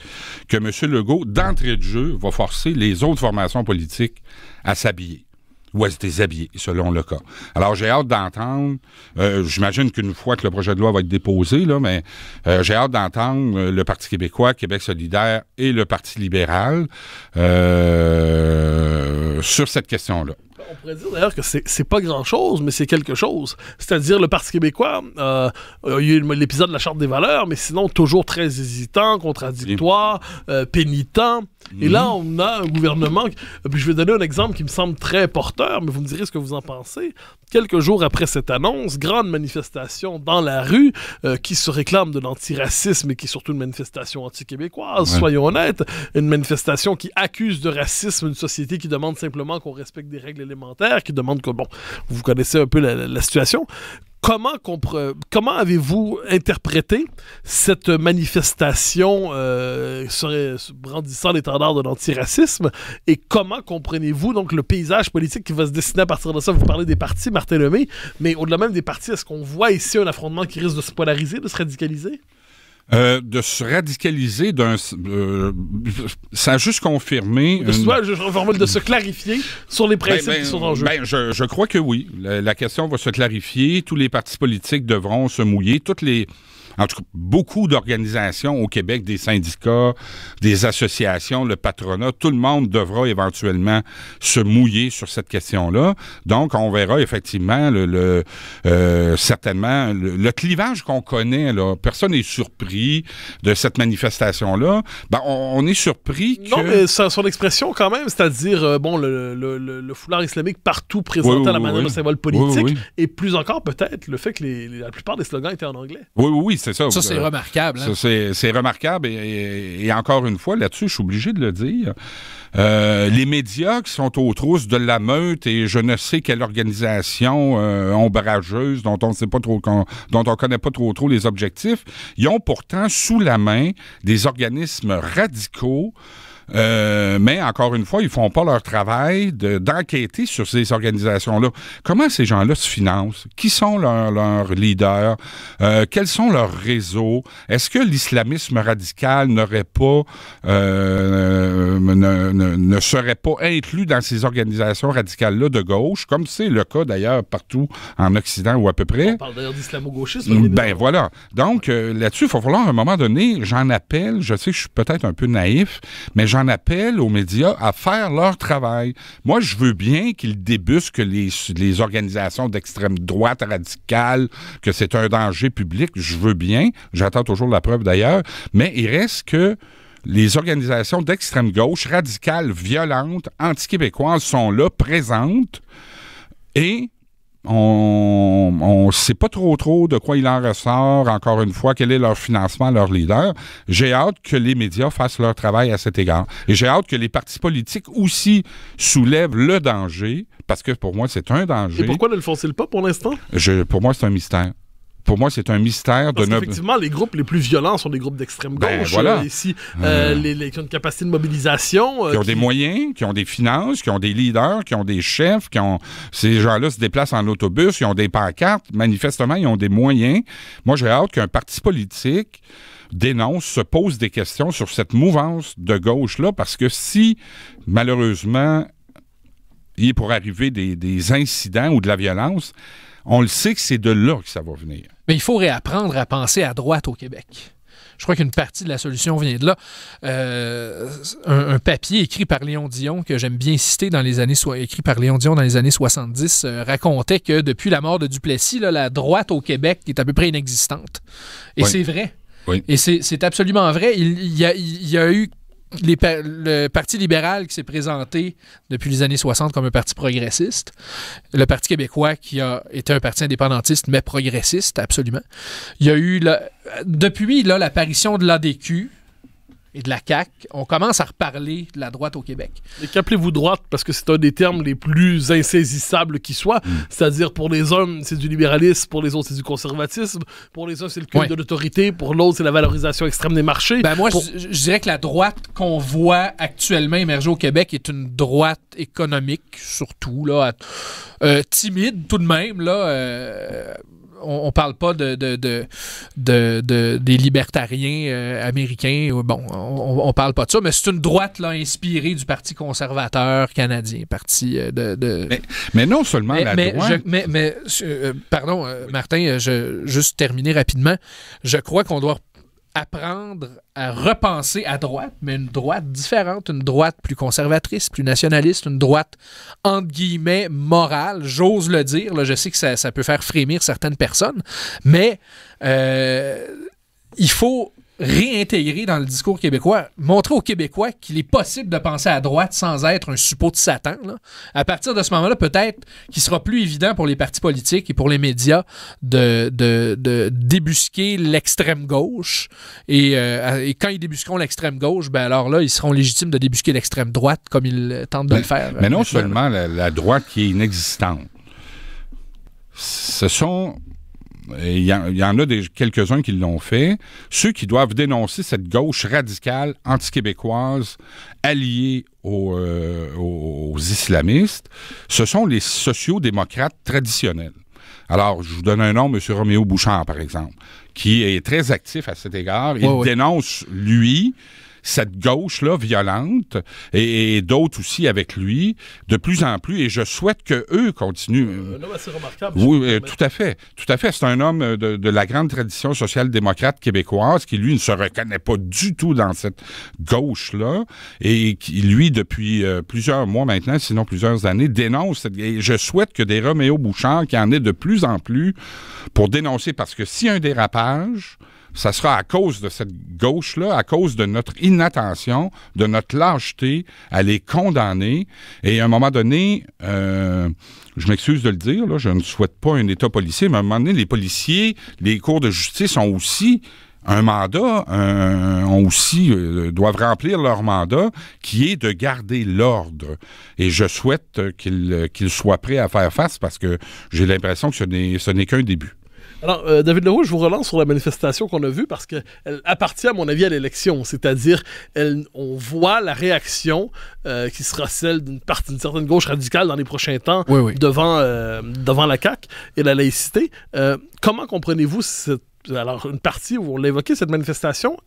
que M. Legault, d'entrée de jeu, va forcer les autres formations politiques à s'habiller ou à se déshabiller, selon le cas. Alors, j'ai hâte d'entendre, j'imagine qu'une fois que le projet de loi va être déposé, là, mais j'ai hâte d'entendre le Parti québécois, Québec solidaire et le Parti libéral sur cette question-là. On pourrait dire d'ailleurs que c'est pas grand-chose, mais c'est quelque chose. C'est-à-dire, le Parti québécois, il y a eu l'épisode de la Charte des valeurs, mais sinon toujours très hésitant, contradictoire, pénitent. Et là, on a un gouvernement... Puis je vais donner un exemple qui me semble très porteur, mais vous me direz ce que vous en pensez. Quelques jours après cette annonce, grande manifestation dans la rue qui se réclame de l'antiracisme et qui est surtout une manifestation anti-québécoise, soyons honnêtes. Une manifestation qui accuse de racisme une société qui demande simplement qu'on respecte des règles élémentaires, qui demande que... Bon, vous connaissez un peu la situation. Comment avez-vous interprété cette manifestation brandissant l'étendard de l'antiracisme et comment comprenez-vous donc le paysage politique qui va se dessiner à partir de ça? Vous parlez des partis, Martin Lemay, mais au-delà même des partis, est-ce qu'on voit ici un affrontement qui risque de se polariser, de se radicaliser? De se radicaliser ça a juste confirmé... de se clarifier sur les principes qui sont en jeu. Je crois que oui. La question va se clarifier. Tous les partis politiques devront se mouiller. En tout cas, beaucoup d'organisations au Québec, des syndicats, des associations, le patronat, tout le monde devra éventuellement se mouiller sur cette question-là. Donc, on verra effectivement certainement le clivage qu'on connaît, là. Personne n'est surpris de cette manifestation-là. Ben, on est surpris que... Non, mais son expression quand même, c'est-à-dire, le foulard islamique partout présenté à la manière de symbole politique, et plus encore peut-être le fait que la plupart des slogans étaient en anglais. Oui, c'est ça. Ça, c'est remarquable. Hein? Ça, c'est remarquable. Et encore une fois, là-dessus, je suis obligé de le dire. Les médias qui sont aux trousses de la meute et je ne sais quelle organisation ombrageuse dont on ne connaît pas trop les objectifs, ils ont pourtant sous la main des organismes radicaux. Mais encore une fois, ils font pas leur travail d'enquêter sur ces organisations-là. Comment ces gens-là se financent? Qui sont leurs leaders? Quels sont leurs réseaux? Est-ce que l'islamisme radical ne serait pas inclus dans ces organisations radicales-là de gauche, comme c'est le cas d'ailleurs partout en Occident ou à peu près? On parle d'ailleurs d'islamo-gauchisme. Ben voilà. Donc, là-dessus, il va falloir à un moment donné, j'en appelle, je sais que je suis peut-être un peu naïf, mais j'en appelle aux médias à faire leur travail. Moi, je veux bien qu'ils débusquent les organisations d'extrême droite radicale, que c'est un danger public. Je veux bien. J'attends toujours la preuve d'ailleurs. Mais il reste que les organisations d'extrême gauche radicales, violentes, anti-québécoises sont là, présentes, et on sait pas trop de quoi il en ressort, encore une fois, quel est leur financement, leur leader. J'ai hâte que les médias fassent leur travail à cet égard. Et j'ai hâte que les partis politiques aussi soulèvent le danger, parce que pour moi, c'est un danger. Et pourquoi ne le font-ils pas pour l'instant? Pour moi, c'est un mystère. Pour moi, c'est un mystère Parce qu'effectivement, les groupes les plus violents sont des groupes d'extrême gauche. Voilà. Ici, qui ont une capacité de mobilisation. Qui ont des moyens, qui ont des finances, qui ont des leaders, qui ont des chefs, ces gens-là se déplacent en autobus, ils ont des pancartes. Manifestement, ils ont des moyens. Moi, j'ai hâte qu'un parti politique dénonce, se pose des questions sur cette mouvance de gauche-là, parce que si, malheureusement, il est pour arriver des incidents ou de la violence, on le sait que c'est de là que ça va venir. Mais il faut réapprendre à penser à droite au Québec. Je crois qu'une partie de la solution vient de là. Un papier écrit par Léon Dion, que j'aime bien citer, écrit par Léon Dion dans les années 70, racontait que depuis la mort de Duplessis, là, la droite au Québec est à peu près inexistante. Et c'est vrai. Oui. Et c'est absolument vrai. Il y a eu le Parti libéral qui s'est présenté depuis les années 60 comme un parti progressiste. Le Parti québécois qui a été un parti indépendantiste, mais progressiste, absolument. Il y a eu, depuis l'apparition de l'ADQ et de la CAQ, on commence à reparler de la droite au Québec. Et qu'appelez-vous droite? Parce que c'est un des termes les plus insaisissables qui soit. C'est-à-dire, pour les uns, c'est du libéralisme, pour les autres, c'est du conservatisme. Pour les uns, c'est le culte de l'autorité. Pour l'autre, c'est la valorisation extrême des marchés. Moi, je dirais que la droite qu'on voit actuellement émerger au Québec est une droite économique, surtout, là, timide tout de même, là. On parle pas des libertariens américains. Bon, on parle pas de ça, mais c'est une droite là, inspirée du Parti conservateur canadien. Parti Mais non seulement la droite... pardon, Martin, juste terminer rapidement. Je crois qu'on doit apprendre à repenser à droite, mais une droite différente, une droite plus conservatrice, plus nationaliste, une droite, entre guillemets, morale, j'ose le dire. Là, je sais que ça peut faire frémir certaines personnes, mais il faut réintégrer dans le discours québécois, montrer aux Québécois qu'il est possible de penser à droite sans être un suppôt de Satan. Là. À partir de ce moment-là, peut-être qu'il sera plus évident pour les partis politiques et pour les médias de débusquer l'extrême gauche. Et quand ils débusqueront l'extrême gauche, ben alors là, ils seront légitimes de débusquer l'extrême droite comme ils tentent de le faire. Mais non seulement la droite qui est inexistante. Ce sont... Il y en a quelques-uns qui l'ont fait. Ceux qui doivent dénoncer cette gauche radicale, anti-québécoise, alliée aux islamistes, ce sont les sociaux-démocrates traditionnels. Alors, je vous donne un nom, M. Roméo Bouchard, par exemple, qui est très actif à cet égard. Il dénonce, lui, cette gauche-là violente, et d'autres aussi avec lui, de plus en plus, et je souhaite qu'eux continuent. Un homme assez remarquable. Oui, tout à fait. Tout à fait. C'est un homme de la grande tradition social-démocrate québécoise qui, lui, ne se reconnaît pas du tout dans cette gauche-là, et qui, lui, depuis plusieurs mois maintenant, sinon plusieurs années, dénonce. Et je souhaite que des Roméo Bouchard, qui en ait de plus en plus, pour dénoncer, parce que s'il y a un dérapage, ça sera à cause de cette gauche-là, à cause de notre inattention, de notre lâcheté à les condamner. Et à un moment donné, je m'excuse de le dire, là, je ne souhaite pas un État policier, mais à un moment donné, les policiers, les cours de justice ont aussi un mandat, doivent remplir leur mandat, qui est de garder l'ordre. Et je souhaite qu'ils soient prêts à faire face, parce que j'ai l'impression que ce n'est qu'un début. Alors, David Leroux, je vous relance sur la manifestation qu'on a vue parce qu'elle appartient, à mon avis, à l'élection. C'est-à-dire, on voit la réaction qui sera celle d'une certaine gauche radicale dans les prochains temps devant la CAQ et la laïcité. Comment comprenez-vous une partie où on l'a évoqué, cette manifestation,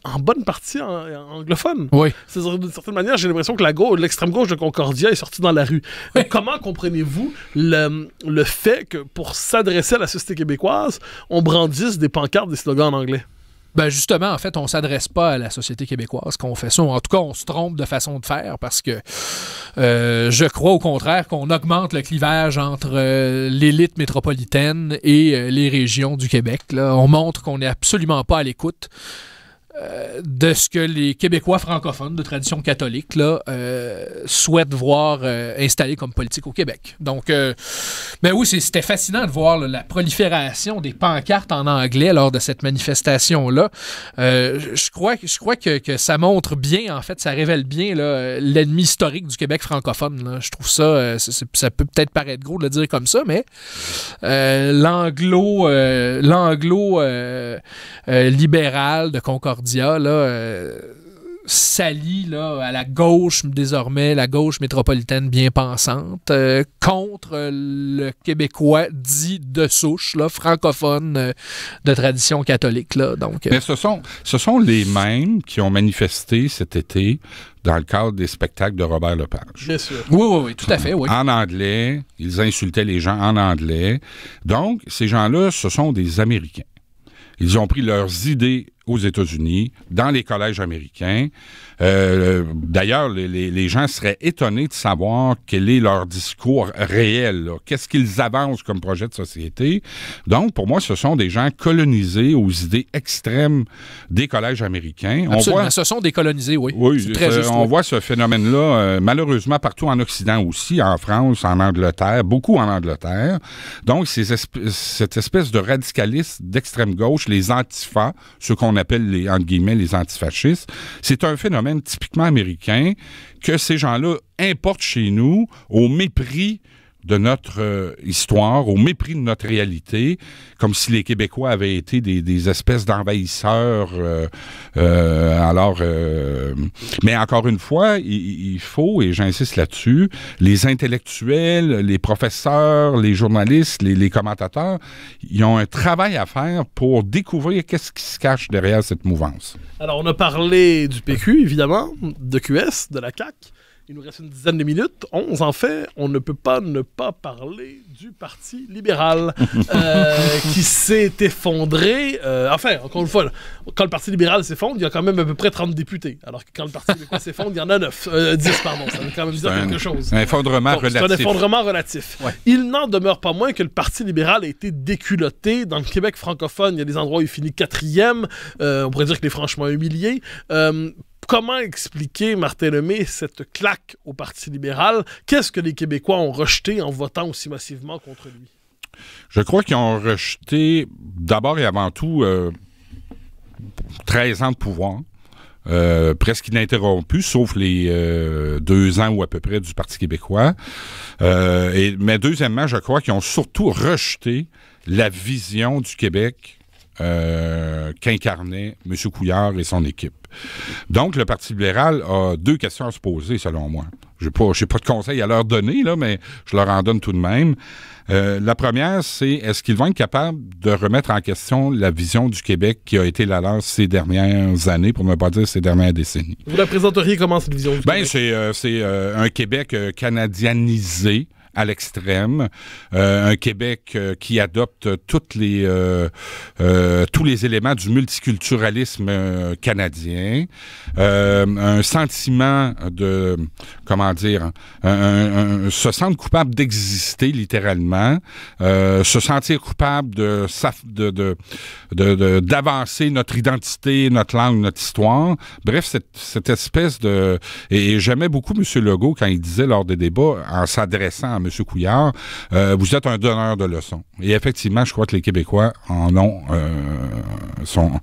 en bonne partie anglophone. Oui. C'est-à-dire, d'une certaine manière, j'ai l'impression que l'extrême gauche de Concordia est sortie dans la rue. Comment comprenez-vous le fait que, pour s'adresser à la société québécoise, on brandisse des pancartes, des slogans en anglais? Ben justement, en fait, on ne s'adresse pas à la société québécoise qu'on fait ça. En tout cas, on se trompe de façon de faire parce que je crois au contraire qu'on augmente le clivage entre l'élite métropolitaine et les régions du Québec. Là. On montre qu'on n'est absolument pas à l'écoute de ce que les Québécois francophones de tradition catholique là, souhaitent voir installé comme politique au Québec. Donc, mais oui, c'était fascinant de voir là, la prolifération des pancartes en anglais lors de cette manifestation-là. Je crois que ça montre bien, en fait, ça révèle bien là, l'ennemi historique du Québec francophone. Là. Je trouve ça, ça peut peut-être paraître gros de le dire comme ça, mais l'anglo-libéral de Concordia s'allie là, à la gauche, désormais, la gauche métropolitaine bien pensante, contre le Québécois dit de souche, là, francophone de tradition catholique. Là, donc, mais ce sont les mêmes qui ont manifesté cet été dans le cadre des spectacles de Robert Lepage. Bien sûr. Oui, tout à fait, oui. En anglais, ils insultaient les gens en anglais. Donc, ces gens-là, ce sont des Américains. Ils ont pris leurs idées aux États-Unis, dans les collèges américains. D'ailleurs, les gens seraient étonnés de savoir quel est leur discours réel. Là. Qu'est-ce qu'ils avancent comme projet de société? Donc, pour moi, ce sont des gens colonisés aux idées extrêmes des collèges américains. Absolument, ce sont des colonisés, oui. Oui, très juste, on voit ce phénomène-là, malheureusement, partout en Occident aussi, en France, en Angleterre, beaucoup en Angleterre. Donc, cette espèce de radicalisme d'extrême gauche, les antifas, ceux qu'on appelle entre guillemets les antifascistes, c'est un phénomène typiquement américain que ces gens-là importent chez nous au mépris de notre histoire, au mépris de notre réalité, comme si les Québécois avaient été des espèces d'envahisseurs. Mais encore une fois, il faut, et j'insiste là-dessus, les intellectuels, les professeurs, les journalistes, les commentateurs, ils ont un travail à faire pour découvrir qu'est-ce qui se cache derrière cette mouvance. Alors, on a parlé du PQ, évidemment, de QS, de la CAQ. Il nous reste une dizaine de minutes, 11 en fait. On ne peut pas ne pas parler du Parti libéral qui s'est effondré. Enfin, encore une fois, quand le Parti libéral s'effondre, il y a quand même à peu près 30 députés. Alors que quand le Parti québécois s'effondre, il y en a 10, pardon. Ça veut quand même dire quelque chose. Un effondrement relatif. C'est un effondrement relatif. Ouais. Il n'en demeure pas moins que le Parti libéral a été déculotté. Dans le Québec francophone, il y a des endroits où il finit 4e. On pourrait dire qu'il est franchement humilié. Comment expliquer, Martin Lemay, cette claque au Parti libéral? Qu'est-ce que les Québécois ont rejeté en votant aussi massivement contre lui? Je crois qu'ils ont rejeté, d'abord et avant tout, 13 ans de pouvoir, presque ininterrompu, sauf les 2 ans ou à peu près du Parti québécois. Mais deuxièmement, je crois qu'ils ont surtout rejeté la vision du Québec qu'incarnait M. Couillard et son équipe. Donc, le Parti libéral a 2 questions à se poser, selon moi. Je n'ai pas de conseils à leur donner, là, mais je leur en donne tout de même. La première, c'est est-ce qu'ils vont être capables de remettre en question la vision du Québec qui a été la leur ces dernières années, pour ne pas dire ces dernières décennies? Vous la présenteriez comment, cette vision du Québec? C'est un Québec canadianisé à l'extrême, un Québec qui adopte tous les éléments du multiculturalisme canadien, un sentiment de, se sentir coupable d'exister littéralement, se sentir coupable d'avancer notre identité, notre langue, notre histoire. Bref, cette espèce de... Et j'aimais beaucoup M. Legault quand il disait lors des débats, en s'adressant à M. Couillard, vous êtes un donneur de leçons. Et effectivement, je crois que les Québécois en ont, sont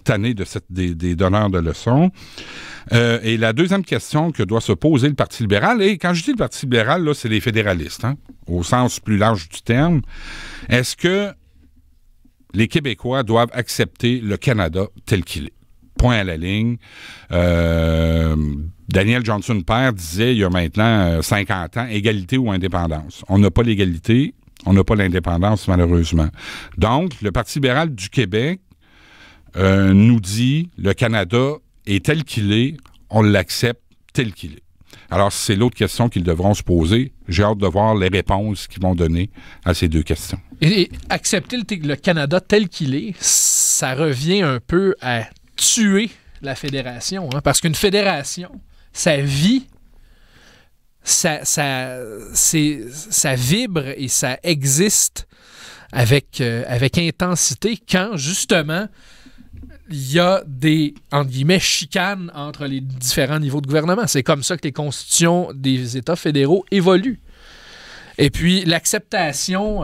tannés de des donneurs de leçons. Et la deuxième question que doit se poser le Parti libéral, et quand je dis le Parti libéral, là, c'est les fédéralistes, hein, au sens plus large du terme, est-ce que les Québécois doivent accepter le Canada tel qu'il est? Point à la ligne. Daniel Johnson père disait il y a maintenant 50 ans, égalité ou indépendance. On n'a pas l'égalité, on n'a pas l'indépendance, malheureusement. Donc, le Parti libéral du Québec nous dit le Canada est tel qu'il est, on l'accepte tel qu'il est. Alors, c'est l'autre question qu'ils devront se poser. J'ai hâte de voir les réponses qu'ils vont donner à ces 2 questions. Et accepter le Canada tel qu'il est, ça revient un peu à tuer la fédération. Hein, parce qu'une fédération, ça vit, ça vibre et ça existe avec intensité quand, justement, il y a des, entre guillemets, chicanes entre les différents niveaux de gouvernement. C'est comme ça que les constitutions des États fédéraux évoluent. Et puis, l'acceptation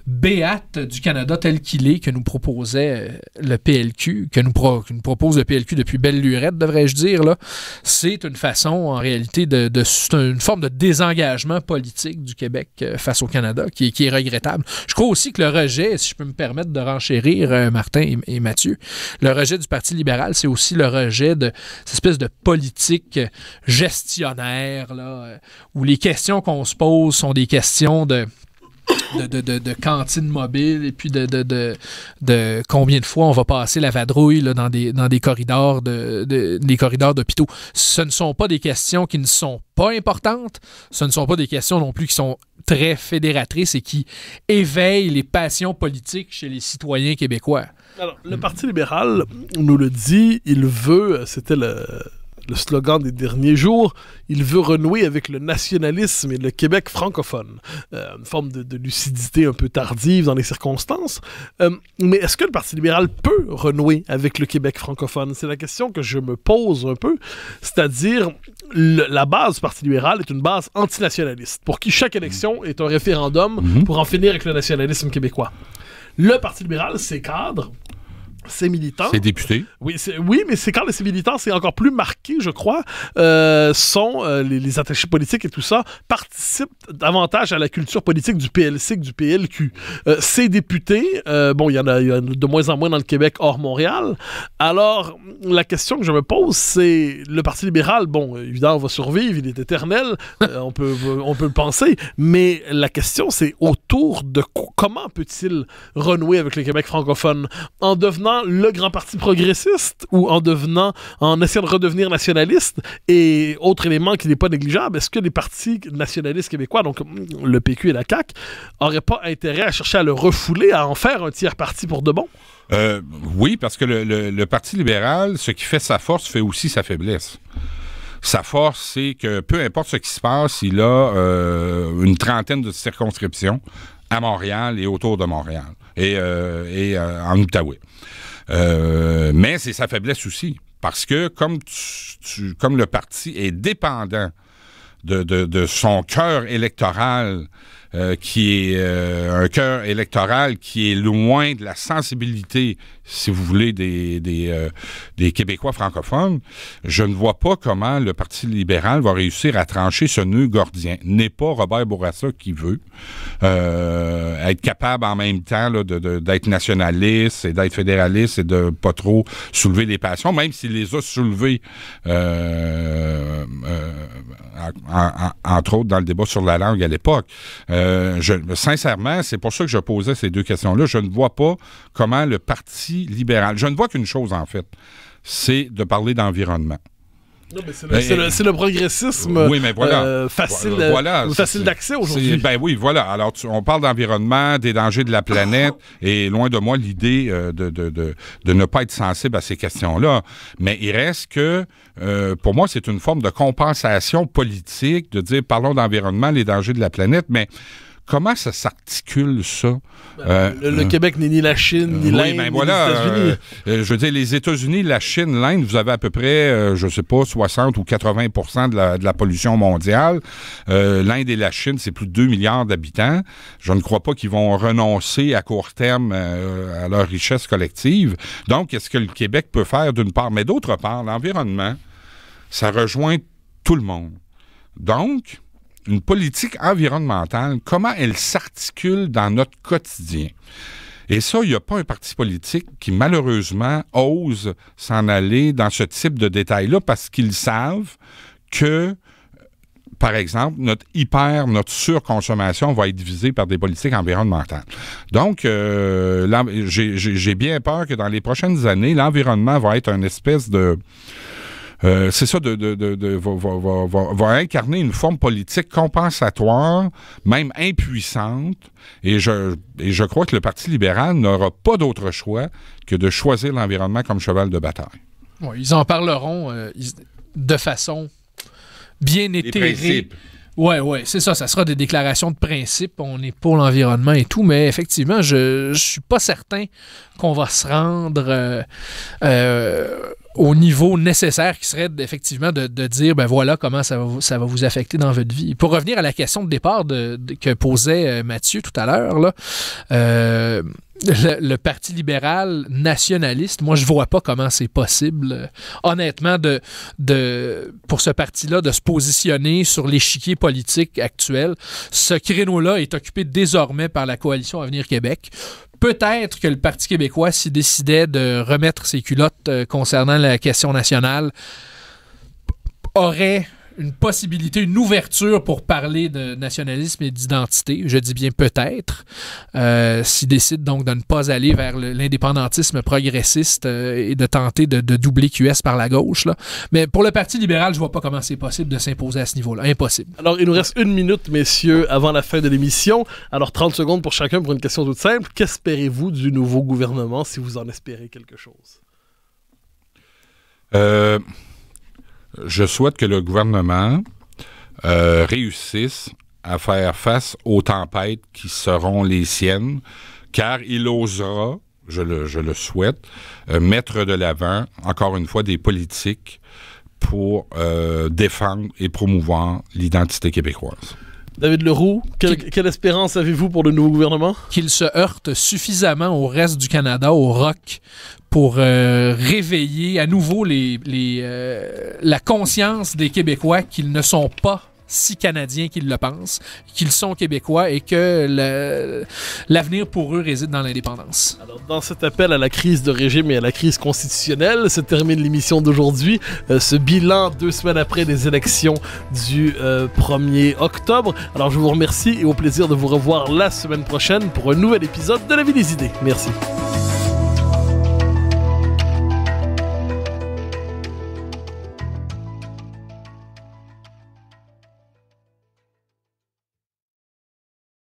béate du Canada tel qu'il est, que nous proposait le PLQ, que nous propose le PLQ depuis belle lurette, devrais-je dire, là, c'est une façon, en réalité, c'est une forme de désengagement politique du Québec face au Canada, qui est regrettable. Je crois aussi que le rejet, si je peux me permettre de renchérir, Martin et Mathieu, le rejet du Parti libéral, c'est aussi le rejet de cette espèce de politique gestionnaire, là, où les questions qu'on se pose sont des questions de cantines mobiles et puis de combien de fois on va passer la vadrouille là, dans des corridors des corridors d'hôpitaux. Ce ne sont pas des questions qui ne sont pas importantes, ce ne sont pas des questions non plus qui sont très fédératrices et qui éveillent les passions politiques chez les citoyens québécois. Alors, le Parti libéral nous le dit, il veut, c'était le slogan des derniers jours, il veut renouer avec le nationalisme et le Québec francophone. Une forme de lucidité un peu tardive dans les circonstances. Mais est-ce que le Parti libéral peut renouer avec le Québec francophone? C'est la question que je me pose un peu. C'est-à-dire, la base du Parti libéral est une base antinationaliste, pour qui chaque élection est un référendum pour en finir avec le nationalisme québécois. Le Parti libéral, ses cadres, ses militants... Ses députés. Oui, mais ces cadres et ses militants, c'est encore plus marqué, je crois, sont les attachés politiques et tout ça, participent davantage à la culture politique du PLC que du PLQ. Ces députés, bon, il y en a de moins en moins dans le Québec hors Montréal. Alors, la question que je me pose, c'est le Parti libéral, bon, évidemment, va survivre, il est éternel, on peut le penser, mais la question, c'est autour de comment peut-il renouer avec le Québec francophone en devenant le grand parti progressiste ou en essayant de redevenir nationaliste? Et autre élément qui n'est pas négligeable, est-ce que les partis nationalistes québécois, donc le PQ et la CAQ, n'auraient pas intérêt à chercher à le refouler, à en faire un tiers parti pour de bon? Oui, parce que le Parti libéral, ce qui fait sa force, fait aussi sa faiblesse. Sa force, c'est que peu importe ce qui se passe, il a une trentaine de circonscriptions à Montréal et autour de Montréal et en Outaouais. Mais c'est sa faiblesse aussi, parce que comme le parti est dépendant de son cœur électoral, qui est un cœur électoral qui est loin de la sensibilité, si vous voulez, des Québécois francophones, je ne vois pas comment le Parti libéral va réussir à trancher ce nœud gordien. N'est pas Robert Bourassa qui veut être capable en même temps là, d'être nationaliste et d'être fédéraliste et de pas trop soulever les passions, même s'il les a soulevées entre autres dans le débat sur la langue à l'époque. Sincèrement, c'est pour ça que je posais ces 2 questions-là. Je ne vois pas comment le Parti libéral... Je ne vois qu'une chose, en fait, c'est de parler d'environnement. Non, mais c'est le progressisme oui, mais voilà, facile d'accès aujourd'hui. Ben oui, voilà. Alors, on parle d'environnement, des dangers de la planète, et loin de moi l'idée de ne pas être sensible à ces questions-là. Mais il reste que, pour moi, c'est une forme de compensation politique de dire, parlons d'environnement, les dangers de la planète, mais... Comment ça s'articule, ça? Le Québec n'est ni la Chine, ni l'Inde, ni les États-Unis. Je veux dire, les États-Unis, la Chine, l'Inde, vous avez à peu près, je ne sais pas, 60 ou 80% de la pollution mondiale. L'Inde et la Chine, c'est plus de 2 milliards d'habitants. Je ne crois pas qu'ils vont renoncer à court terme à leur richesse collective. Donc, qu'est-ce que le Québec peut faire d'une part? Mais d'autre part, l'environnement, ça rejoint tout le monde. Donc... une politique environnementale, comment elle s'articule dans notre quotidien. Et ça, il n'y a pas un parti politique qui, malheureusement, ose s'en aller dans ce type de détails-là parce qu'ils savent que, par exemple, notre surconsommation va être divisée par des politiques environnementales. Donc, j'ai bien peur que dans les prochaines années, l'environnement va être une espèce de c'est ça, va incarner une forme politique compensatoire, même impuissante, et je crois que le Parti libéral n'aura pas d'autre choix que de choisir l'environnement comme cheval de bataille. Ouais, ils en parleront de façon bien éthérée. Oui, c'est ça. Ça sera des déclarations de principe. On est pour l'environnement et tout, mais effectivement, je suis pas certain qu'on va se rendre au niveau nécessaire qui serait effectivement de dire, ben voilà comment ça va vous affecter dans votre vie. Pour revenir à la question de départ que posait Mathieu tout à l'heure, là, le Parti libéral nationaliste, moi, je vois pas comment c'est possible, honnêtement, pour ce parti-là, de se positionner sur l'échiquier politique actuel. Ce créneau-là est occupé désormais par la Coalition Avenir Québec. Peut-être que le Parti québécois, s'il décidait de remettre ses culottes concernant la question nationale, aurait une possibilité, une ouverture pour parler de nationalisme et d'identité. Je dis bien peut-être. S'il décide donc de ne pas aller vers l'indépendantisme progressiste et de tenter de doubler QS par la gauche. Là. Mais pour le Parti libéral, je vois pas comment c'est possible de s'imposer à ce niveau-là. Impossible. Alors, il nous reste 1 minute, messieurs, avant la fin de l'émission. Alors, 30 secondes pour chacun pour une question toute simple. Qu'espérez-vous du nouveau gouvernement, si vous en espérez quelque chose? Je souhaite que le gouvernement réussisse à faire face aux tempêtes qui seront les siennes, car il osera, je le souhaite, mettre de l'avant, encore une fois, des politiques pour défendre et promouvoir l'identité québécoise. David Leroux, quelle espérance avez-vous pour le nouveau gouvernement? Qu'il se heurte suffisamment au reste du Canada, au rock, pour réveiller à nouveau la conscience des Québécois qu'ils ne sont pas si Canadiens qu'ils le pensent, qu'ils sont Québécois et que l'avenir pour eux réside dans l'indépendance. Alors, dans cet appel à la crise de régime et à la crise constitutionnelle, se termine l'émission d'aujourd'hui. Ce bilan 2 semaines après les élections du 1er octobre. Alors, je vous remercie et au plaisir de vous revoir la semaine prochaine pour un nouvel épisode de La Vie des idées. Merci.